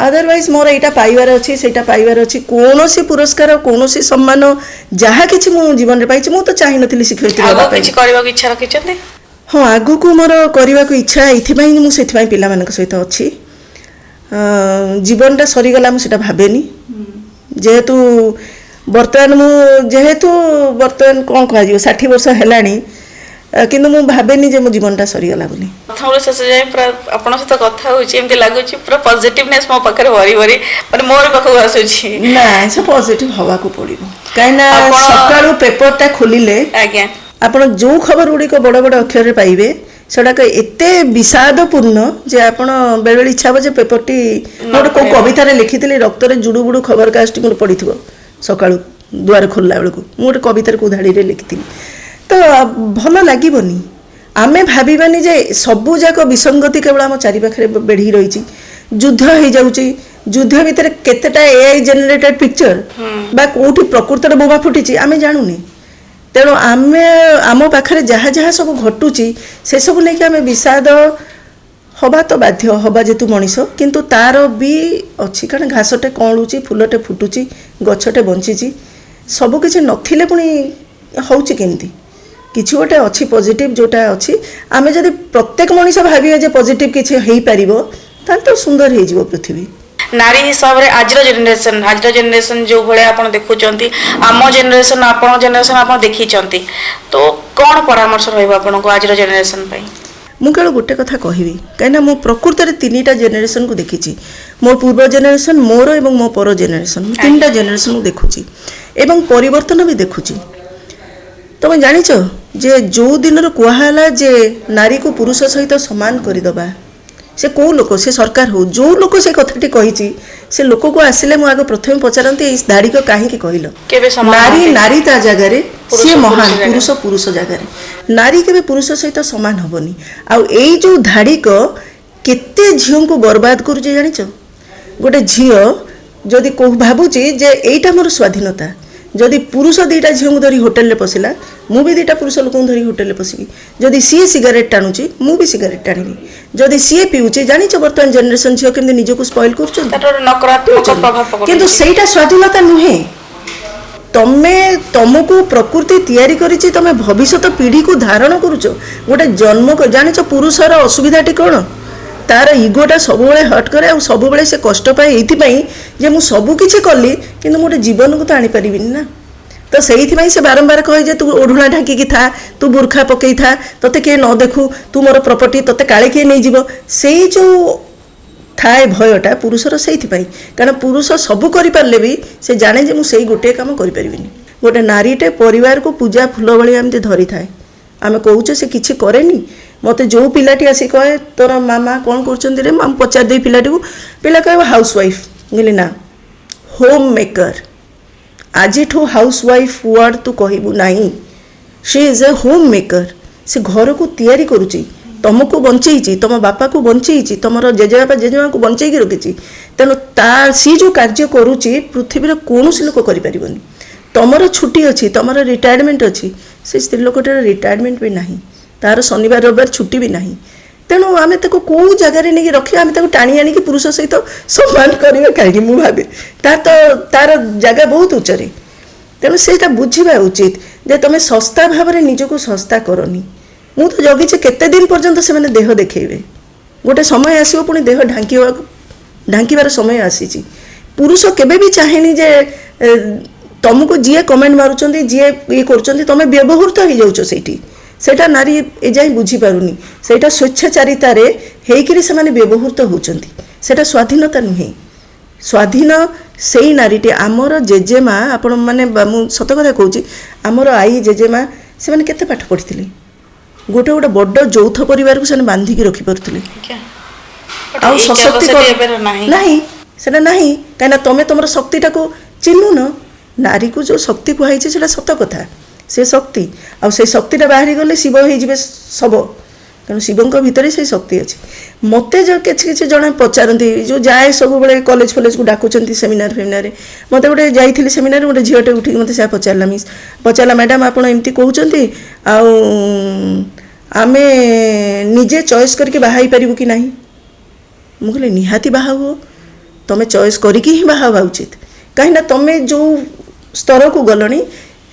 ଅଦରୱାଇଜ୍ ମୋର ଏଇଟା ପାଇବାର ଅଛି, ସେଇଟା ପାଇବାର ଅଛି, କୌଣସି ପୁରସ୍କାର, କୌଣସି ସମ୍ମାନ ଯାହା କିଛି ମୁଁ ଜୀବନରେ ପାଇଛି, ମୁଁ ତ ଚାହିଁନଥିଲି ଶିକ୍ଷୟିତ୍ରୀ ହେବା ପାଇଁ। କିଛି କରିବାକୁ ଇଚ୍ଛା ରଖିଛନ୍ତି? ହଁ, ଆଗକୁ ମୋର କରିବାକୁ ଇଚ୍ଛା, ଏଇଥିପାଇଁ ମୁଁ ସେଥିପାଇଁ ପିଲାମାନଙ୍କ ସହିତ ଅଛି। ଜୀବନଟା ସରିଗଲା ମୁଁ ସେଇଟା ଭାବେନି। ଯେହେତୁ ବର୍ତ୍ତମାନ କ'ଣ କୁହାଯିବ, 60 ବର୍ଷ ହେଲାଣି, କିନ୍ତୁ ମୁଁ ଭାବେନି ଯେ ମୋ ଜୀବନଟା ସରିଗଲା ବୋଲି। ପ୍ରଥମରୁ ଶେଷ ଯାଏଁ ପୁରା ଆପଣଙ୍କ ସହିତ କଥା ହେଉଛି, ଏମିତି ଲାଗୁଛି ପୁରା ପଜିଟିଭନେସ୍ ମୋ ପାଖରେ ଭରି ଭରି ମାନେ ମୋର ପାଖକୁ ଆସୁଛି। ନା, ସେ ପଜିଟିଭ ହେବାକୁ ପଡ଼ିବ, କାହିଁକିନା ସକାଳୁ ପେପରଟା ଖୋଲିଲେ ଆଜ୍ଞା ଆପଣ ଯେଉଁ ଖବର ଗୁଡ଼ିକ ବଡ଼ ବଡ଼ ଅକ୍ଷରରେ ପାଇବେ ସେଗୁଡ଼ାକ ଏତେ ବିଷାଦପୂର୍ଣ୍ଣ ଯେ ଆପଣ ବେଳେବେଳେ ଇଚ୍ଛା ହେବ ଯେ ପେପରଟି, ଗୋଟେ କେଉଁ କବିତାରେ ଲେଖିଥିଲି, ରକ୍ତରେ ଜୁଡ଼ୁ ବୁଡ଼ୁ ଖବର କାଗଜଟି ମୋର ପଡ଼ିଥିବ ସକାଳୁ ଦୁଆର ଖୋଲିଲା ବେଳକୁ, ମୁଁ ଗୋଟେ କବିତାରେ କେଉଁ ଧାଡ଼ିରେ ଲେଖିଥିଲି। ତ ଭଲ ଲାଗିବନି। ଆମେ ଭାବିବାନି ଯେ ସବୁଯାକ ବିସଙ୍ଗତି କେବଳ ଆମ ଚାରିପାଖରେ ବେଢ଼ି ରହିଛି। ଯୁଦ୍ଧ ହେଇଯାଉଛି, ଯୁଦ୍ଧ ଭିତରେ କେତେଟା AI ଜେନେରେଟେଡ୍ ପିକ୍ଚର ବା କେଉଁଠି ପ୍ରକୃତରେ ବୋମା ଫୁଟିଛି ଆମେ ଜାଣୁନି। ତେଣୁ ଆମ ପାଖରେ ଯାହା ଯାହା ସବୁ ଘଟୁଛି ସେସବୁ ନେଇକି ଆମେ ବିଷାଦ ହେବା ତ ବାଧ୍ୟ ହେବା, ଯେହେତୁ ମଣିଷ। କିନ୍ତୁ ତାର ବି ଅଛି, କାରଣ ଘାସଟେ କଅଁଳୁଛି, ଫୁଲଟେ ଫୁଟୁଛି, ଗଛଟେ ବଞ୍ଚିଛି, ସବୁକିଛି ନଥିଲେ ପୁଣି ହେଉଛି କେମିତି? କିଛି ଗୋଟେ ଅଛି ପଜିଟିଭ୍ ଯେଉଁଟା ଅଛି। ଆମେ ଯଦି ପ୍ରତ୍ୟେକ ମଣିଷ ଭାବିବେ ଯେ ପଜିଟିଭ୍ କିଛି ହେଇପାରିବ, ତାହେଲେ ତ ସୁନ୍ଦର ହେଇଯିବ ପୃଥିବୀ। ନାରୀ ହିସାବରେ ଆଜିର ଜେନେରେସନ୍ ଯେଉଁ ଭଳିଆ ଆପଣ ଦେଖୁଛନ୍ତି, ଆମ ଜେନେରେସନ୍, ଆପଣଙ୍କ ଜେନେରେସନ୍ ଆପଣ ଦେଖିଛନ୍ତି, ତ କ'ଣ ପରାମର୍ଶ ରହିବ ଆପଣଙ୍କୁ ଆଜିର ଜେନେରେସନ୍ ପାଇଁ? ମୁଁ କେବଳ ଗୋଟେ କଥା କହିବି, କାହିଁକିନା ମୁଁ ପ୍ରକୃତରେ 3ଟା ଜେନେରେସନ୍କୁ ଦେଖିଛି। ମୋ ପୂର୍ବ ଜେନେରେସନ୍, ମୋର ଏବଂ ମୋ ପର ଜେନେରେସନ୍, ମୁଁ 3ଟା ଜେନେରେସନ୍କୁ ଦେଖୁଛି ଏବଂ ପରିବର୍ତ୍ତନ ବି ଦେଖୁଛି। ତୁମେ ଜାଣିଛ ଯେ ଯେଉଁ ଦିନରୁ କୁହାହେଲା ଯେ ନାରୀକୁ ପୁରୁଷ ସହିତ ସମାନ କରିଦେବା, से कौ लोक से सरकार हो जो लोक से कथाटी कही से लोक को आसिले मुझे प्रथम पचारती धाड़ी को कहीं कहल केबे समान नारी नारी ता जगार सी महान पुरुष पुरुष पुरुष जगार नारी के पुरुष सहित सामान हेनी आई जो धाड़िक केते झील को बर्बाद करुचे जानिच गोटे झील जदि भावुची जे एटा मोर स्वाधीनता जदि पुरुष दुईटा झील को धरी होटेल पशिला मु भी दुईटा पुरुष लोक धरी होटेल पशिबी जदि सी सिगारेट टाणुची मु भी सिगारेट टाणीबी जदि सी पीऊचे जानिच बर्तमान जेनेरेशन झील केमती निजको स्पॉइल कर तार नकारात्मक प्रभाव पकड़ किंतु सेटा स्वाधीनता नुहे तमे तुमको प्रकृति तैयारी करिछि तमे भविष्यत पीढ़ी को धारण करुच गोटे जन्म को जानिच पुरुषर असुविधाटी कौन तार इगोटा सब हट करे और सब से कष्ट पाए ये मुझे सबकि कली कि गोटे जीवन को तो आनीपारि ना तो से से बारंबार कहे जे तू ओढ़ुणा ढांकी था तू बुर्खा पकई था तोते किए न देखू तू मोर प्रॉपर्टी तोते काले किए नहीं जीव से जो थाए भयटा पुरुषर से कारण पुरुष सबू करें भी से जाने जे मुझे गोटे कम करें गोटे नारीटे परिवार को पूजा फूल भाई एमती धरी थाए आम कौचे से किसी करे मत जो पिलाटी आसी कहे तोर मामा कौन कर पचार दे पिलाटी को पिला कह हाउस वाइफ कहली ना होम मेकर आज हाउस वाइफ वर्ड तू कहबू नहीं she is a home maker से घर को तैयारी करुच्ची तुमको बंचेई तुम बापा को बंचेई तुम जेजेबापा जेजेमा को बंचेकी रखी तेणु तार सी जो कार्य करुच्ची पृथ्वी कौन लोक कर तुमर छुट्टी अच्छी तुम रिटायरमेंट अच्छी से स्त्री लोकटार रिटायरमेंट भी नहीं तार शनिवार रविवार छुट्टी भी नहीं तेणु आम ताको कौ जगार नहीं रखा आम टाणी आनिक पुरुष सहित सम्मान करेंगे कहीं मुझे भावे तार जगह बहुत उच्चरे तेणु से बुझा उचित जे तुम सस्ता भाव में निजको सस्ता करनी मु तो जगिचे केते दिन पर्यंत से मैंने देह देखिए गोटे समय आसो पुणी देह ढांकीबार समय आसी पुरुष केबे भी चाहेनी जे तुमको जी कमेंट मारुंच जी ये कर तुम व्यवहृत हो जाऊच सेटा नारी एजाई बुझीपारुनी सेटा स्वेच्छाचारितार होकर से व्यवहृत होती सेटा स्वाधीनता नुहे स्वाधीन से ही नारीटे आमर जेजेमा आपण मैंने सत कथा कहूँ आमर आई जेजेमा से मैंने केते पाठ पढ़ी गोटे गोटे बड़ यौथ परिवार को बांधिकी रखिपे नहीं सेटा नहीं कहीं तुम तुम शक्तिटा को चिन्हुन नारी को जो शक्ति कहुई से सत कथा से शक्ति आ से शक्तिटा बाहरी गले शिव हो सब तेणु शिवों भितर से शक्ति अच्छी मत जो किसी जड़े पचारती जो जाए सब बड़े कॉलेज फलेज को डाकुंट सेमिनार फेमिनार मत गोटे जाइए सेमिनार गोटे झीटे उठिक मत से पचारा मिस पचारा मैडम आप एमती कहते आमे निजे चॉइस करके बाहा पारू कि नहीं मुझे निहाती बाहा हुओ तुम चॉइस करिकी ही बाहा हवा उचित कहीं तुम जो स्तर को गलनी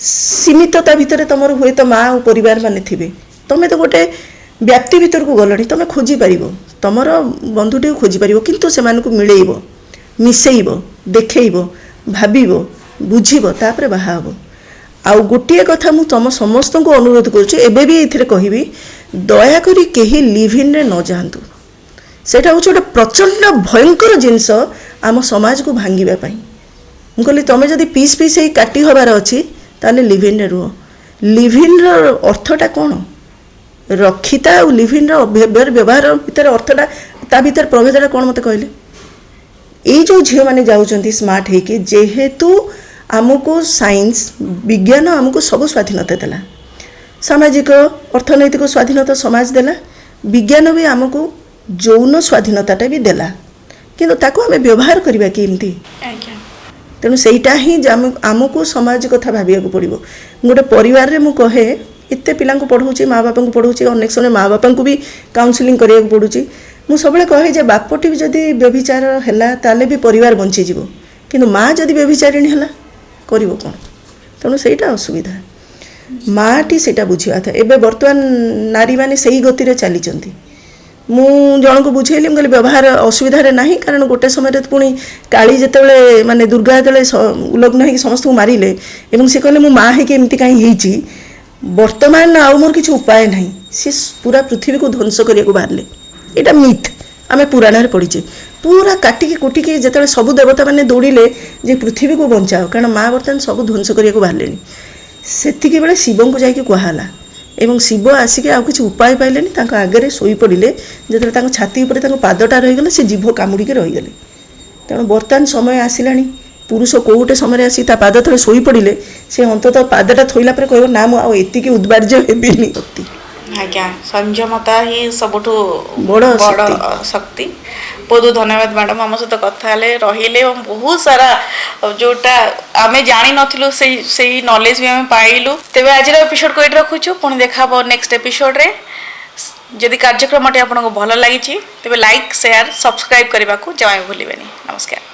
सीमितता भितर तुम हुए तो माँ और परिवार माने थे तुम तो गोटे व्याप्ति भीतर को गलनी तुम खोजी पार तुम बंधुटी को खोजी पार कितु से मिलैब मिसेब देखब भाव बुझब तापर बाहा हम आउ गोटे कथा मु तुम समस्त को अनुरोध करुँचे भी ये कहबी दयाकोरी कहीं लिव इन रे न जातु सेटा हूँ गोटे प्रचंड भयंकर जिनस आम समाज को भांगापी मुझे कहली तुम जब पीस पीस ही काटी हबार अच्छी ताले live in Rooh live in अर्थटा कौन रक्षिता और लिव इन व्यवहार भितर अर्थटा ता भीतर प्रभेदटा कौन मत कहले ये जो झील मैंने जाऊँच स्मार्ट होकि जेहेतु आमको साइंस विज्ञान आमको सब स्वाधीनता देला सामाजिक अर्थनैतिक स्वाधीनता समाज देला विज्ञान भी आमको यौन स्वाधीनताटा भी देला किंतु ताको आमे व्यवहार करबा केमती तेणु सेटा ही आमको समाज कथा भाविया पड़ो गोटे परिवार रे मु कहे एते पिला पढ़ाऊँ माँ बापा को पढ़ाऊँ अनेक समय माँ बापा को भी काउनसिलिंग करा पड़ुची मु सब कहे जे बापटी भी जदि व्यभिचार है ताले भी परिवार बंचीज किंतु माँ जदि व्यभिचारिणी है कर कौन तेणु सेटा असुविधा माँटी से बुझा था एवं बर्तमान नारी मैंने से गति में चली मु जन को बुझेली कहली व्यवहार असुविधा ना कारण गोटे समय पुणी काली जिते माने दुर्गा जो उलग्न हो समस्त को मारे और सी कहले मो माँ होमती कहीं बर्तमान आउ मोर किसी उपाय ना सी पूरा पृथ्वी को ध्वंस करने को बाहर यहाँ मिथ आम पुराण पढ़ीचे पूरा काटिकी कुटिकी जिते सब देवता मैंने दौड़े जे पृथ्वी को बचाओ कारण माँ बर्तमान सब ध्वंस करने को बाहर से बेले शिव को जाकि कहला ଏବଂ ଶିବ ଆସିକି ଆଉ କିଛି ଉପାୟ ପାଇଲେନି, ତାଙ୍କ ଆଗରେ ଶୋଇପଡ଼ିଲେ। ଯେତେବେଳେ ତାଙ୍କ ଛାତି ଉପରେ ତାଙ୍କ ପାଦଟା ରହିଗଲା, ସେ ଜିଭ କାମୁଡ଼ିକି ରହିଗଲେ। ତେଣୁ ବର୍ତ୍ତମାନ ସମୟ ଆସିଲାଣି, ପୁରୁଷ କେଉଁ ଗୋଟେ ସମୟରେ ଆସି ତା ପାଦ ତଳେ ଶୋଇପଡ଼ିଲେ, ସେ ଅନ୍ତତଃ ପାଦଟା ଥୋଇଲା ପରେ କହିବ ନା ମୁଁ ଆଉ ଏତିକି ଉଦ୍ବାର୍ଯ୍ୟ ହେବିନି। ଆଜ୍ଞା, ସଂଯମତା ହିଁ ସବୁଠୁ ବଡ଼ ବଡ଼ ଶକ୍ତି। ଶକ୍ତି। ବହୁତ ଧନ୍ୟବାଦ ମ୍ୟାଡ଼ାମ୍, ଆମ ସହିତ କଥା ହେଲେ, ରହିଲେ ଏବଂ ବହୁତ ସାରା ଯେଉଁଟା ଆମେ ଜାଣିନଥିଲୁ ସେଇ ନଲେଜ ବି ଆମେ ପାଇଲୁ। ତେବେ ଆଜିର ଏପିସୋଡ଼କୁ ଏଇଠି ରଖୁଛୁ, ପୁଣି ଦେଖା ହେବ ନେକ୍ସଟ ଏପିସୋଡ଼ରେ। ଯଦି କାର୍ଯ୍ୟକ୍ରମଟି ଆପଣଙ୍କୁ ଭଲ ଲାଗିଛି ତେବେ ଲାଇକ୍, ସେୟାର, ସବସ୍କ୍ରାଇବ୍ କରିବାକୁ ଜମା ଭୁଲିବେନି। ନମସ୍କାର।